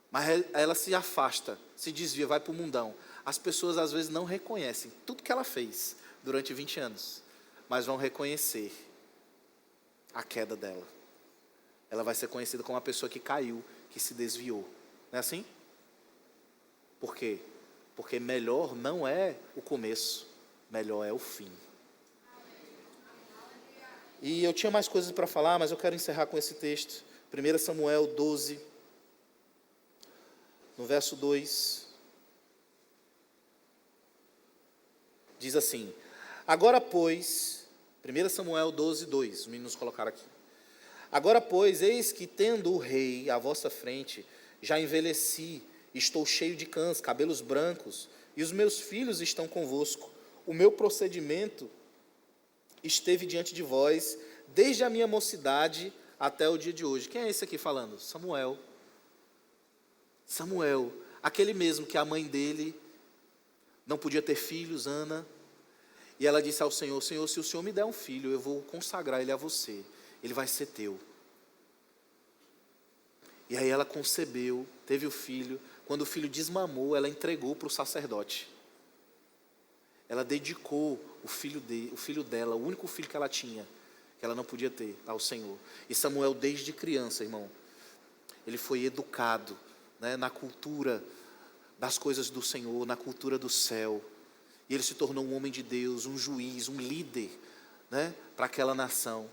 S5: Mas ela se afasta, se desvia, vai para o mundão. As pessoas às vezes não reconhecem tudo que ela fez durante 20 anos. Mas vão reconhecer a queda dela. Ela vai ser conhecida como uma pessoa que caiu, que se desviou. Não é assim? Por quê? Porque melhor não é o começo, melhor é o fim. E eu tinha mais coisas para falar, mas eu quero encerrar com esse texto. 1 Samuel 12, no verso 2. Diz assim: agora, pois, 1 Samuel 12, 2, os meninos colocaram aqui. Agora, pois, eis que tendo o rei à vossa frente, já envelheci, estou cheio de cãs, cabelos brancos, e os meus filhos estão convosco. O meu procedimento esteve diante de vós, desde a minha mocidade até o dia de hoje. Quem é esse aqui falando? Samuel. Samuel, aquele mesmo que a mãe dele não podia ter filhos, Ana, e ela disse ao Senhor: Senhor, se o Senhor me der um filho, eu vou consagrar ele a você, ele vai ser teu. E aí ela concebeu, teve o filho. Quando o filho desmamou, ela entregou para o sacerdote. Ela dedicou o filho dela, o único filho que ela tinha, que ela não podia ter, ao Senhor. E Samuel, desde criança, irmão, ele foi educado, né, na cultura das coisas do Senhor, na cultura do céu. E ele se tornou um homem de Deus, um juiz, um líder, né, para aquela nação.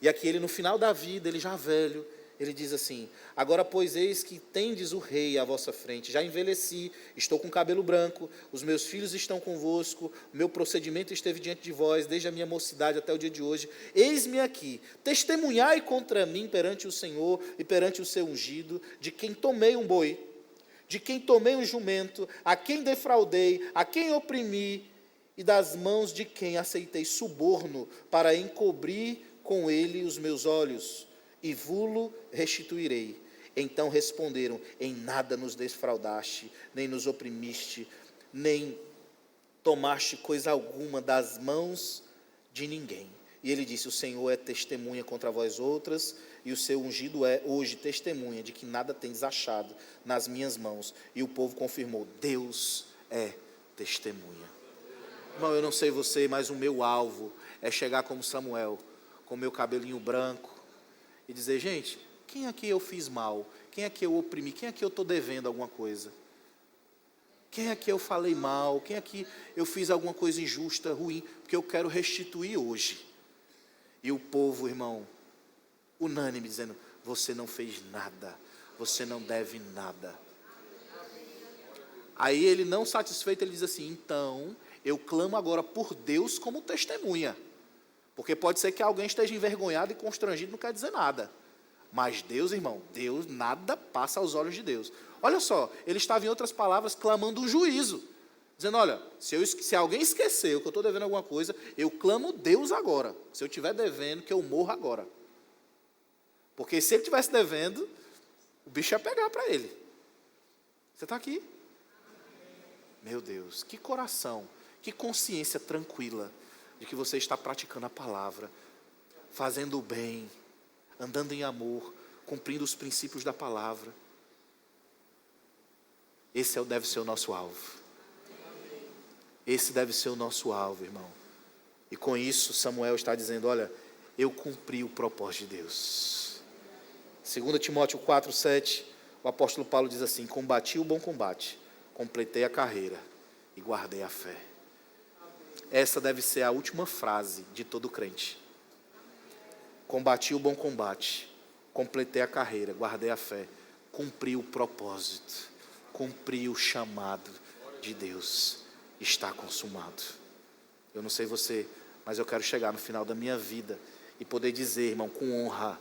S5: E aqui ele, no final da vida, ele já velho, ele diz assim: agora, pois, eis que tendes o rei à vossa frente, já envelheci, estou com cabelo branco, os meus filhos estão convosco, o meu procedimento esteve diante de vós, desde a minha mocidade até o dia de hoje. Eis-me aqui, testemunhai contra mim perante o Senhor e perante o seu ungido, de quem tomei um boi, de quem tomei um jumento, a quem defraudei, a quem oprimi, e das mãos de quem aceitei suborno para encobrir com ele os meus olhos, e vulo restituirei. Então responderam: em nada nos defraudaste, nem nos oprimiste, nem tomaste coisa alguma das mãos de ninguém. E ele disse: o Senhor é testemunha contra vós outras, e o seu ungido é hoje testemunha de que nada tens achado nas minhas mãos. E o povo confirmou: Deus é testemunha. Irmão, eu não sei você, mas o meu alvo é chegar como Samuel, com meu cabelinho branco, e dizer: gente, quem aqui eu fiz mal? Quem aqui eu oprimi? Quem aqui eu estou devendo alguma coisa? Quem aqui eu falei mal? Quem aqui eu fiz alguma coisa injusta, ruim? Porque eu quero restituir hoje. E o povo, irmão, unânime, dizendo: você não fez nada, você não deve nada. Aí ele, não satisfeito, ele diz assim: então eu clamo agora por Deus como testemunha. Porque pode ser que alguém esteja envergonhado e constrangido, não quer dizer nada. Mas Deus, irmão, Deus, nada passa aos olhos de Deus. Olha só, ele estava, em outras palavras, clamando um juízo. dizendo, olha, se alguém esqueceu que eu estou devendo alguma coisa, eu clamo Deus agora. Se eu estiver devendo, que eu morra agora. Porque se ele estivesse devendo, o bicho ia pegar para ele. Você está aqui? Meu Deus, que coração, que consciência tranquila de que você está praticando a palavra, fazendo o bem, andando em amor, cumprindo os princípios da palavra. Esse deve ser o nosso alvo. Esse deve ser o nosso alvo, irmão. E com isso, Samuel está dizendo, olha, eu cumpri o propósito de Deus. 2 Timóteo 4:7, o apóstolo Paulo diz assim, combati o bom combate, completei a carreira e guardei a fé. Essa deve ser a última frase de todo crente. Combati o bom combate, completei a carreira, guardei a fé, cumpri o propósito, cumpri o chamado de Deus, está consumado. Eu não sei você, mas eu quero chegar no final da minha vida e poder dizer, irmão, com honra,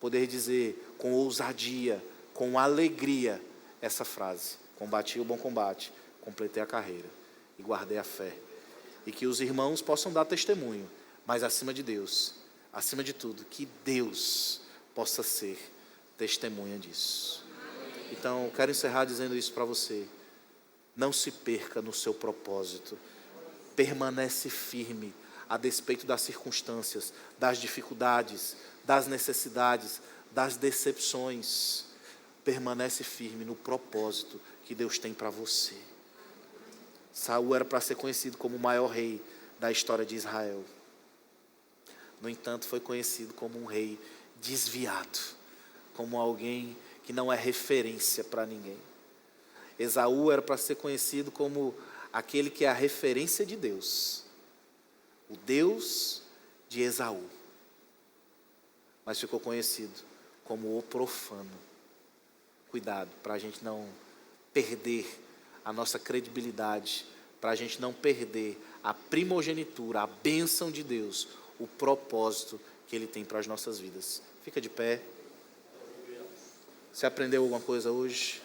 S5: poder dizer com ousadia, com alegria, essa frase, combati o bom combate, completei a carreira e guardei a fé. E que os irmãos possam dar testemunho, mas acima de Deus, acima de tudo, que Deus possa ser testemunha disso. Então, eu quero encerrar dizendo isso para você. Não se perca no seu propósito. Permanece firme, a despeito das circunstâncias, das dificuldades, das necessidades, das decepções. Permanece firme no propósito que Deus tem para você. Saul era para ser conhecido como o maior rei da história de Israel. No entanto, foi conhecido como um rei desviado, como alguém que não é referência para ninguém. Esaú era para ser conhecido como aquele que é a referência de Deus, o Deus de Esaú, mas ficou conhecido como o profano. Cuidado, para a gente não perder a nossa credibilidade, para a gente não perder a primogenitura, a bênção de Deus, o propósito que Ele tem para as nossas vidas. Fica de pé. Você aprendeu alguma coisa hoje?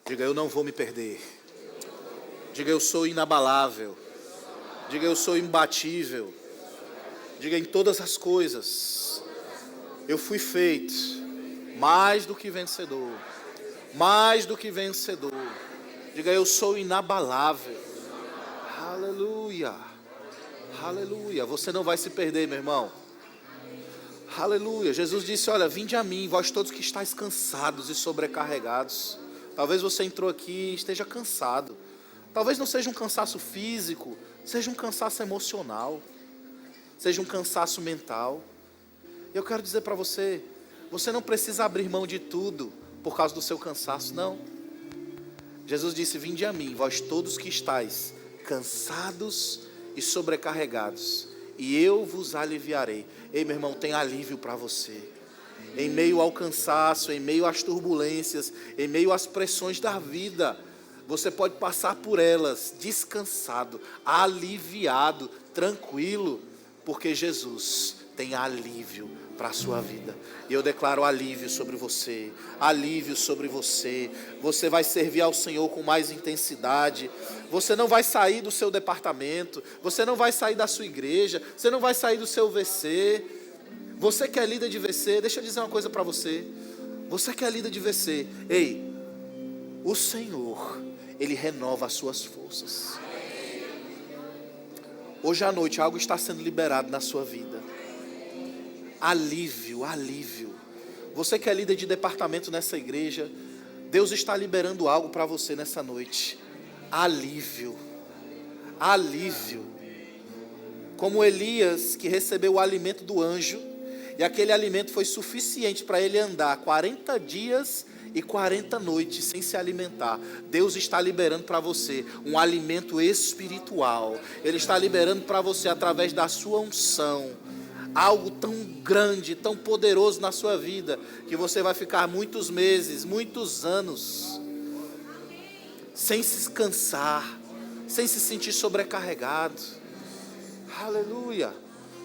S5: Diga, eu não vou me perder. Diga, eu sou inabalável. Diga, eu sou imbatível. Diga, em todas as coisas, eu fui feito mais do que vencedor. Mais do que vencedor. Diga, eu sou inabalável. Aleluia. Aleluia. Você não vai se perder, meu irmão. Aleluia. Jesus disse, olha, vinde a mim, vós todos que estáis cansados e sobrecarregados. Talvez você entrou aqui e esteja cansado. Talvez não seja um cansaço físico, seja um cansaço emocional, seja um cansaço mental. Eu quero dizer para você, você não precisa abrir mão de tudo por causa do seu cansaço, não. Jesus disse, vinde a mim, vós todos que estáis cansados e sobrecarregados, e eu vos aliviarei. Ei, meu irmão, tem alívio para você. Em meio ao cansaço, em meio às turbulências, em meio às pressões da vida, você pode passar por elas descansado, aliviado, tranquilo, porque Jesus tem alívio para a sua vida. E eu declaro alívio sobre você, alívio sobre você. Você vai servir ao Senhor com mais intensidade. Você não vai sair do seu departamento, você não vai sair da sua igreja, você não vai sair do seu VC. Você que é líder de VC, deixa eu dizer uma coisa para você. Você que é líder de VC, ei, o Senhor, Ele renova as suas forças. Hoje à noite algo está sendo liberado na sua vida. Alívio, alívio. Você que é líder de departamento nessa igreja, Deus está liberando algo para você nessa noite. Alívio, alívio. Como Elias, que recebeu o alimento do anjo, e aquele alimento foi suficiente para ele andar 40 dias e 40 noites sem se alimentar. Deus está liberando para você um alimento espiritual. Ele está liberando para você através da sua unção algo tão grande, tão poderoso na sua vida, que você vai ficar muitos meses, muitos anos sem se cansar, sem se sentir sobrecarregado. Aleluia.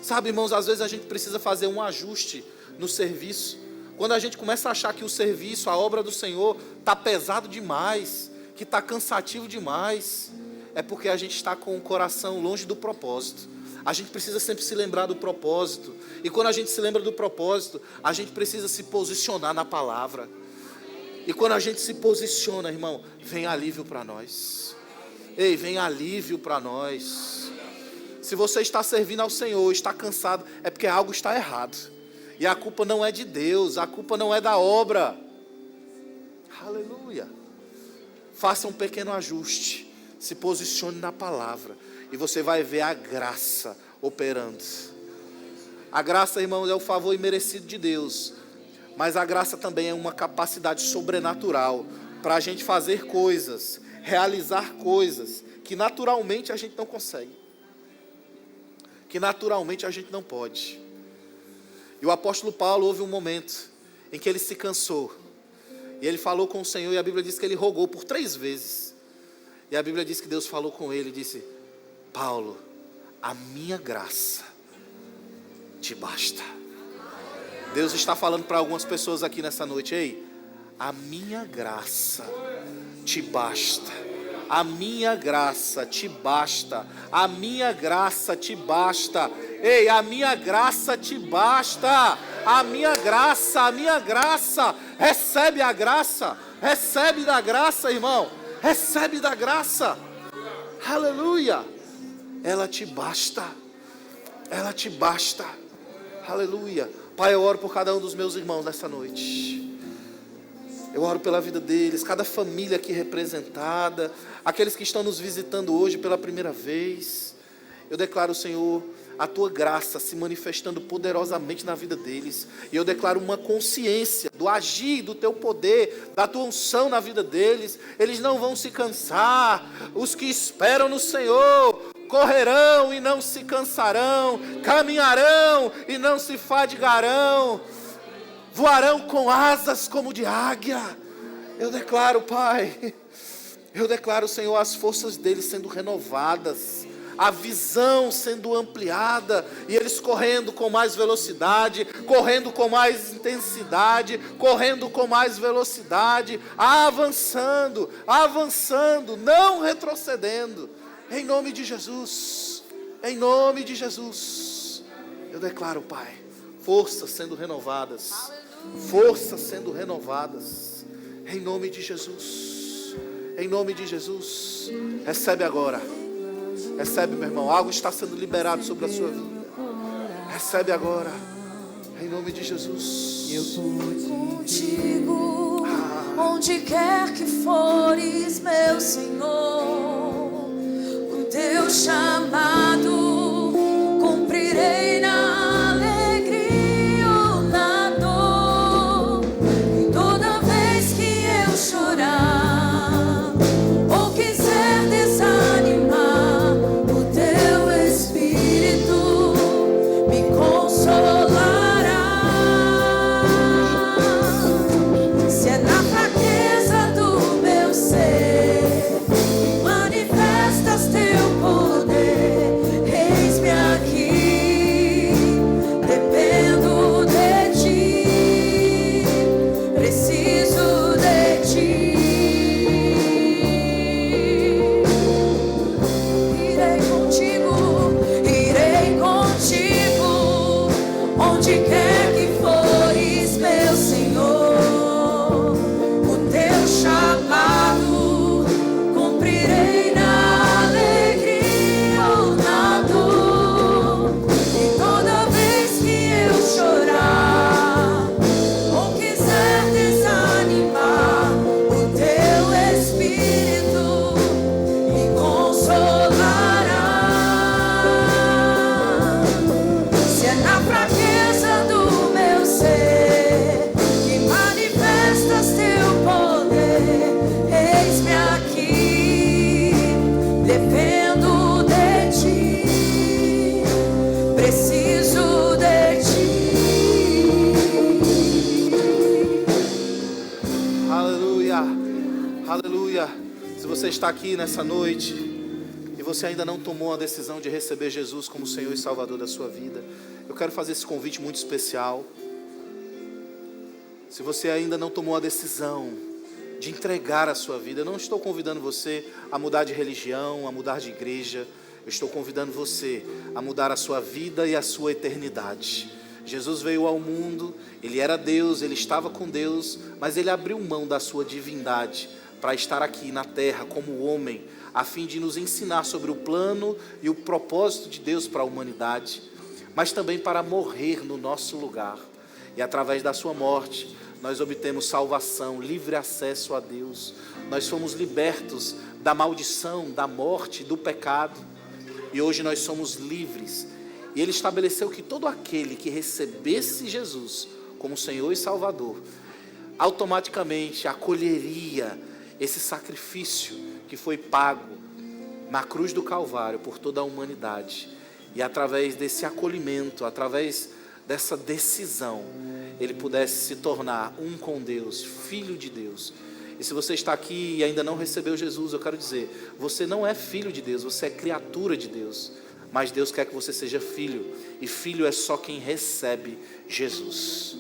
S5: Sabe, irmãos, às vezes a gente precisa fazer um ajuste no serviço. Quando a gente começa a achar que o serviço, a obra do Senhor está pesado demais, que está cansativo demais, é porque a gente está com o coração longe do propósito. A gente precisa sempre se lembrar do propósito. E quando a gente se lembra do propósito, a gente precisa se posicionar na palavra. E quando a gente se posiciona, irmão, vem alívio para nós. Ei, vem alívio para nós. Se você está servindo ao Senhor, está cansado, é porque algo está errado. E a culpa não é de Deus, a culpa não é da obra. Aleluia. Faça um pequeno ajuste, se posicione na palavra, e você vai ver a graça operando. A graça, irmãos, é o favor imerecido de Deus, mas a graça também é uma capacidade sobrenatural para a gente fazer coisas, realizar coisas que naturalmente a gente não consegue, que naturalmente a gente não pode. E o apóstolo Paulo houve um momento em que ele se cansou, e ele falou com o Senhor, e a Bíblia diz que ele rogou por 3 vezes, e a Bíblia diz que Deus falou com ele e disse: Paulo, a minha graça te basta. Deus está falando para algumas pessoas aqui nessa noite: ei, a minha graça te basta. A minha graça te basta. A minha graça te basta. Ei, a minha graça te basta. A minha graça. Recebe a graça. Recebe da graça, irmão. Recebe da graça. Aleluia. Ela te basta. Ela te basta. Aleluia. Pai, eu oro por cada um dos meus irmãos nessa noite. Eu oro pela vida deles, cada família aqui representada, aqueles que estão nos visitando hoje pela primeira vez. Eu declaro, Senhor, a Tua graça se manifestando poderosamente na vida deles. E eu declaro uma consciência do agir, do Teu poder, da Tua unção na vida deles. Eles não vão se cansar. Os que esperam no Senhor correrão e não se cansarão, caminharão e não se fadigarão, voarão com asas como de águia. Eu declaro, Pai, eu declaro, Senhor, as forças deles sendo renovadas, a visão sendo ampliada, e eles correndo com mais velocidade, correndo com mais intensidade, correndo com mais velocidade, avançando, não retrocedendo, em nome de Jesus, em nome de Jesus. Eu declaro, Pai, forças sendo renovadas, forças sendo renovadas, em nome de Jesus, em nome de Jesus. Recebe agora, recebe, meu irmão, algo está sendo liberado sobre a sua vida. Recebe agora, em nome de Jesus.
S4: Eu tô contigo, onde quer que fores, meu Senhor. O teu chamado cumprirei na alegria ou na dor. E toda vez que eu chorar ou quiser desanimar, o teu Espírito me consolará. Se é na fraqueza do meu ser que manifestas teu poder, eis-me aqui, dependo de ti, preciso de ti. Irei contigo, onde quer que fores, meu Senhor. O teu chamado cumprirei na alegria ou na dor. E toda vez que eu chorar ou quiser desanimar, o teu Espírito me consolará. Se é na fraqueza do meu ser que manifestas teu poder, eis-me aqui, dependo de ti, preciso de ti.
S5: Aleluia, aleluia. Se você está aqui nessa noite e você ainda não tomou a decisão de receber Jesus como Senhor e Salvador da sua vida, eu quero fazer esse convite muito especial. Se você ainda não tomou a decisão de entregar a sua vida, eu não estou convidando você a mudar de religião, a mudar de igreja. Eu estou convidando você a mudar a sua vida e a sua eternidade. Jesus veio ao mundo, Ele era Deus, Ele estava com Deus, mas Ele abriu mão da sua divindade para estar aqui na terra como homem, a fim de nos ensinar sobre o plano e o propósito de Deus para a humanidade, mas também para morrer no nosso lugar. E através da sua morte, nós obtemos salvação, livre acesso a Deus. Nós fomos libertos da maldição, da morte, do pecado. E hoje nós somos livres. E Ele estabeleceu que todo aquele que recebesse Jesus como Senhor e Salvador, automaticamente acolheria esse sacrifício que foi pago na cruz do Calvário por toda a humanidade. E através desse acolhimento, através dessa decisão, ele pudesse se tornar um com Deus, filho de Deus. E se você está aqui e ainda não recebeu Jesus, eu quero dizer, você não é filho de Deus, você é criatura de Deus. Mas Deus quer que você seja filho, e filho é só quem recebe Jesus.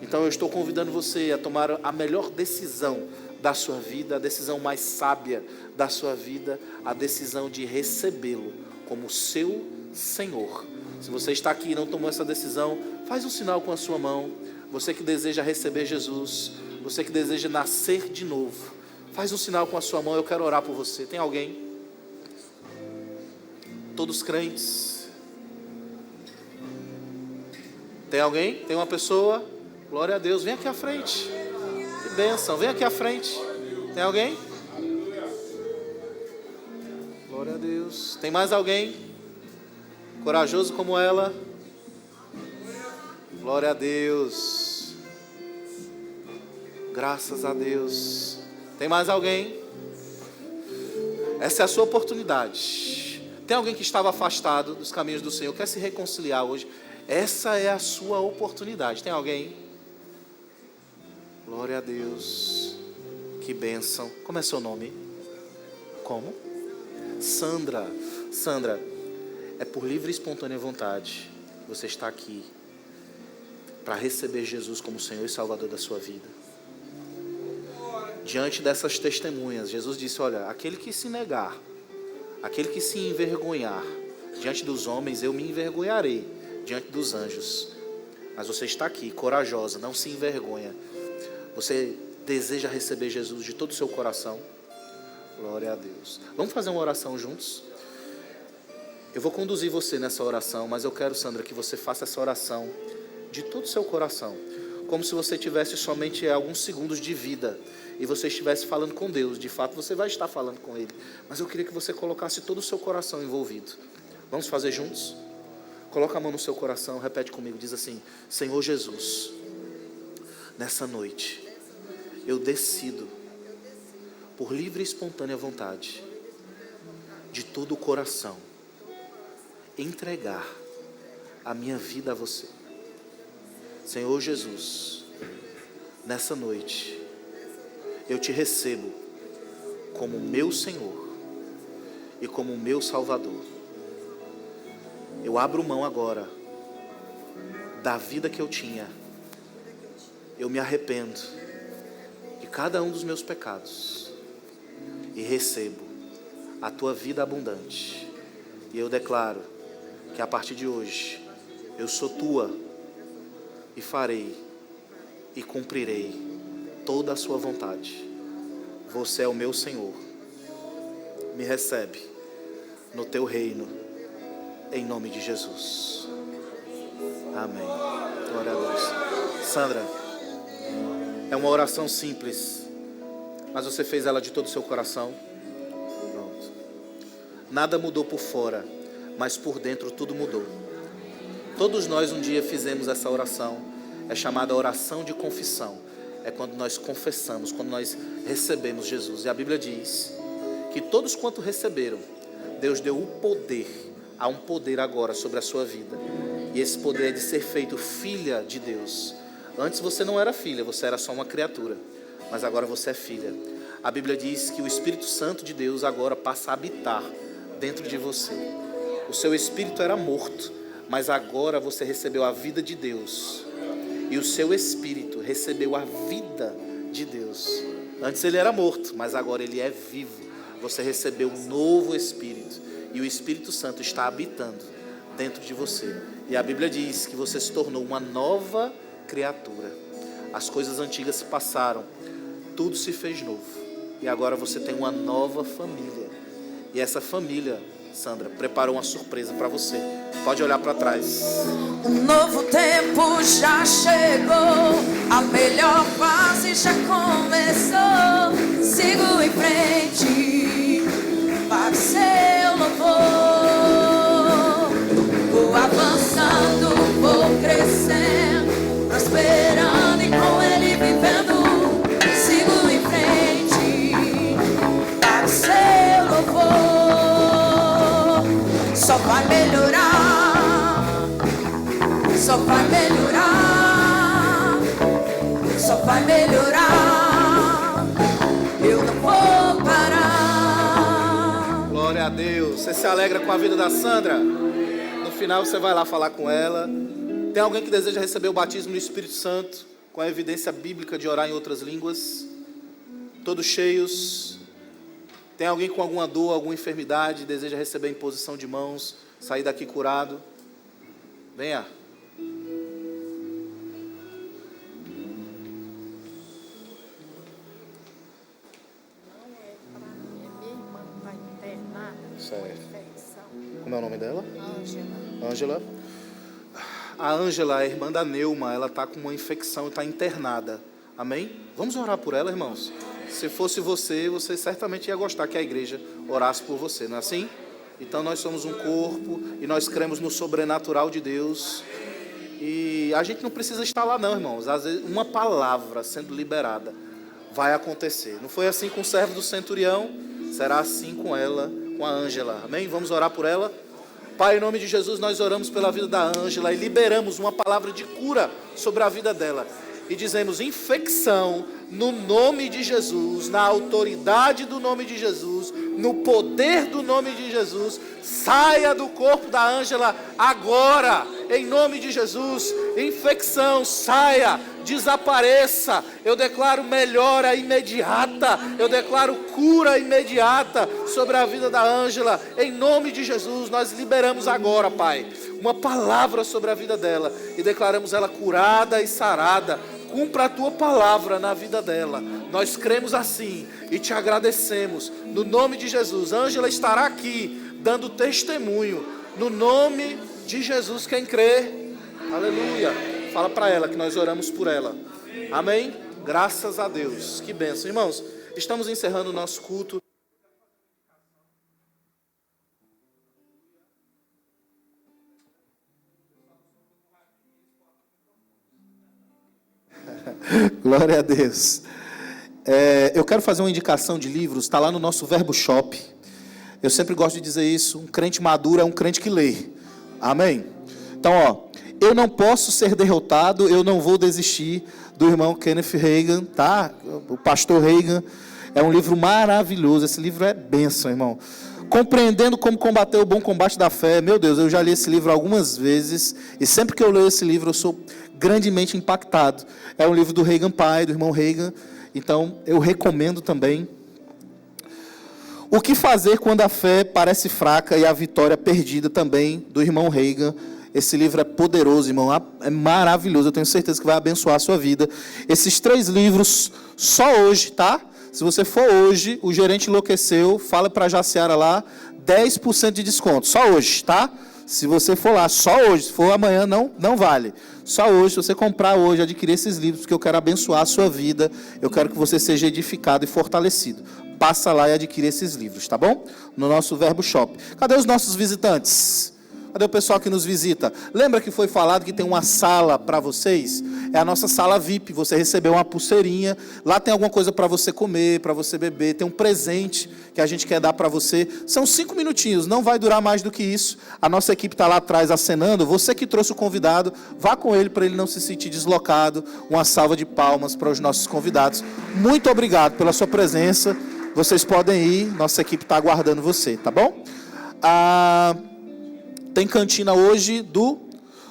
S5: Então eu estou convidando você a tomar a melhor decisão da sua vida, a decisão mais sábia da sua vida, a decisão de recebê-lo como seu Senhor. Se você está aqui e não tomou essa decisão, faz um sinal com a sua mão. Você que deseja receber Jesus, você que deseja nascer de novo, faz um sinal com a sua mão, eu quero orar por você. Tem alguém? Todos crentes? Tem alguém? Tem uma pessoa? Glória a Deus, vem aqui à frente. Que bênção, vem aqui à frente. Tem alguém? Glória a Deus. Tem mais alguém? Corajoso como ela? Glória a Deus. Graças a Deus. Tem mais alguém? Essa é a sua oportunidade. Tem alguém que estava afastado dos caminhos do Senhor, quer se reconciliar hoje? Essa é a sua oportunidade. Tem alguém? Glória a Deus. Que bênção. Como é seu nome? Como? Sandra. Sandra, é por livre e espontânea vontade que você está aqui para receber Jesus como Senhor e Salvador da sua vida. Diante dessas testemunhas, Jesus disse, olha, aquele que se negar, aquele que se envergonhar diante dos homens, eu me envergonharei diante dos anjos. Mas você está aqui, corajosa, não se envergonha. Você deseja receber Jesus de todo o seu coração? Glória a Deus. Vamos fazer uma oração juntos? Eu vou conduzir você nessa oração, mas eu quero, Sandra, que você faça essa oração de todo o seu coração, como se você tivesse somente alguns segundos de vida e você estivesse falando com Deus. De fato, você vai estar falando com Ele, mas eu queria que você colocasse todo o seu coração envolvido. Vamos fazer juntos? Coloca a mão no seu coração, repete comigo, diz assim: Senhor Jesus, nessa noite eu decido, por livre e espontânea vontade, de todo o coração, entregar a minha vida a você. Senhor Jesus, nessa noite eu te recebo como meu Senhor e como meu Salvador. Eu abro mão agora da vida que eu tinha. Eu me arrependo de cada um dos meus pecados e recebo a tua vida abundante. E eu declaro que a partir de hoje eu sou tua e farei e cumprirei toda a sua vontade. Você é o meu Senhor. Me recebe no teu reino, em nome de Jesus. Amém. Glória a Deus. Sandra, é uma oração simples, mas você fez ela de todo o seu coração. Pronto. Nada mudou por fora, mas por dentro tudo mudou. Todos nós um dia fizemos essa oração. É chamada oração de confissão. É quando nós confessamos, quando nós recebemos Jesus. E a Bíblia diz que todos quanto receberam, Deus deu o poder. Há um poder agora sobre a sua vida. E esse poder é de ser feito filha de Deus. Antes você não era filha, você era só uma criatura. Mas agora você é filha. A Bíblia diz que o Espírito Santo de Deus agora passa a habitar dentro de você. O seu espírito era morto, mas agora você recebeu a vida de Deus. e o seu espírito recebeu a vida de Deus. Antes ele era morto, mas agora ele é vivo. Você recebeu um novo espírito e o Espírito Santo está habitando dentro de você. E a Bíblia diz que você se tornou uma nova criatura. As coisas antigas se passaram, tudo se fez novo. E agora você tem uma nova família. E essa família, Sandra, preparou uma surpresa para você. Pode olhar para trás.
S4: Um novo tempo já chegou, a melhor fase já começou. Sigo em frente para o seu louvor. Vou avançando, vou crescendo, prosperando e com ele vivendo. Sigo em frente para o seu louvor. Só vai melhorar, só vai melhorar, só vai melhorar. Eu não vou parar.
S5: Glória a Deus. Você se alegra com a vida da Sandra? No final você vai lá falar com ela. Tem alguém que deseja receber o batismo no Espírito Santo, com a evidência bíblica de orar em outras línguas? Todos cheios. Tem alguém com alguma dor, alguma enfermidade, deseja receber a imposição de mãos, sair daqui curado? Venha. Certo. Como é o nome dela? Ângela. A Ângela, a irmã da Neuma, ela está com uma infecção e está internada. Amém? Vamos orar por ela, irmãos? Se fosse você, você certamente ia gostar que a igreja orasse por você, não é assim? Então nós somos um corpo e nós cremos no sobrenatural de Deus. E a gente não precisa estar lá não, irmãos. Às vezes uma palavra sendo liberada vai acontecer. Não foi assim com o servo do centurião, será assim com ela, com a Ângela. Amém? Vamos orar por ela? Pai, em nome de Jesus, nós oramos pela vida da Ângela e liberamos uma palavra de cura sobre a vida dela. E dizemos infecção no nome de Jesus, na autoridade do nome de Jesus, no poder do nome de Jesus, saia do corpo da Ângela agora, em nome de Jesus. Infecção, saia, desapareça. Eu declaro melhora imediata, eu declaro cura imediata sobre a vida da Ângela, em nome de Jesus. Nós liberamos agora, Pai, uma palavra sobre a vida dela e declaramos ela curada e sarada. Cumpra a tua palavra na vida dela. Nós cremos assim e te agradecemos. No nome de Jesus, Ângela estará aqui dando testemunho. No nome de Jesus, quem crê, aleluia. Fala para ela que nós oramos por ela. Amém? Graças a Deus. Que bênção. Irmãos, estamos encerrando o nosso culto. Glória a Deus. Eu quero fazer uma indicação de livros, está lá no nosso Verbo Shop. Eu sempre gosto de dizer isso, um crente maduro é um crente que lê. Amém? Então, eu não posso ser derrotado, eu não vou desistir, do irmão Kenneth Hagin, tá? O pastor Hagin. É um livro maravilhoso, esse livro é bênção, irmão. Compreendendo como combater o bom combate da fé. Meu Deus, eu já li esse livro algumas vezes, e sempre que eu leio esse livro eu sou grandemente impactado. É um livro do Hagin pai, do irmão Hagin, então eu recomendo também. O que fazer quando a fé parece fraca e a vitória perdida, também, do irmão Hagin. Esse livro é poderoso, irmão, é maravilhoso, eu tenho certeza que vai abençoar a sua vida. Esses 3 livros, só hoje, tá? Se você for hoje, o gerente enlouqueceu, fala para a Jaciara lá, 10% de desconto, só hoje, tá? Se você for lá, só hoje, se for amanhã, não vale. Só hoje, se você comprar hoje, adquirir esses livros, porque eu quero abençoar a sua vida, eu quero que você seja edificado e fortalecido. Passa lá e adquire esses livros, tá bom? No nosso Verbo Shop. Cadê os nossos visitantes? Cadê o pessoal que nos visita? Lembra que foi falado que tem uma sala para vocês? É a nossa sala VIP. Você recebeu uma pulseirinha. Lá tem alguma coisa para você comer, para você beber. Tem um presente que a gente quer dar para você. São 5 minutinhos, não vai durar mais do que isso. A nossa equipe está lá atrás acenando. Você que trouxe o convidado, vá com ele para ele não se sentir deslocado. Uma salva de palmas para os nossos convidados. Muito obrigado pela sua presença. Vocês podem ir, nossa equipe está aguardando você, tá bom? Tem cantina hoje do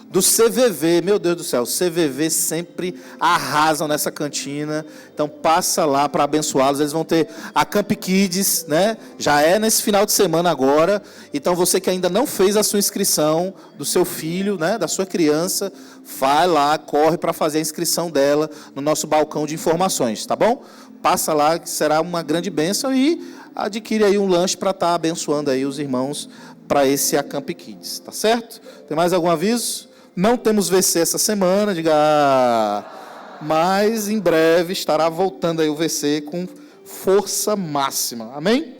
S5: do CVV. Meu Deus do céu, CVV sempre arrasam nessa cantina. Então passa lá para abençoá-los. Eles vão ter a Camp Kids, né? Já é nesse final de semana agora. Então você que ainda não fez a sua inscrição do seu filho, né, da sua criança, vai lá, corre para fazer a inscrição dela no nosso balcão de informações, tá bom? Passa lá que será uma grande bênção e adquire aí um lanche para estar abençoando aí os irmãos para esse Acamp Kids, tá certo? Tem mais algum aviso? Não temos VC essa semana, diga, mas em breve estará voltando aí o VC com força máxima, amém?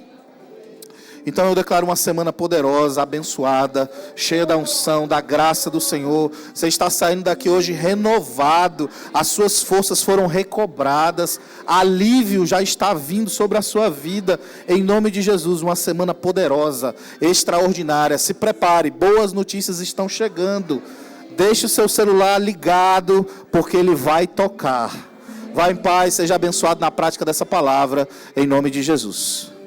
S5: Então eu declaro uma semana poderosa, abençoada, cheia da unção, da graça do Senhor. Você está saindo daqui hoje renovado, as suas forças foram recobradas, alívio já está vindo sobre a sua vida, em nome de Jesus. Uma semana poderosa, extraordinária. Se prepare, boas notícias estão chegando. Deixe o seu celular ligado, porque ele vai tocar. Vá em paz, seja abençoado na prática dessa palavra, em nome de Jesus.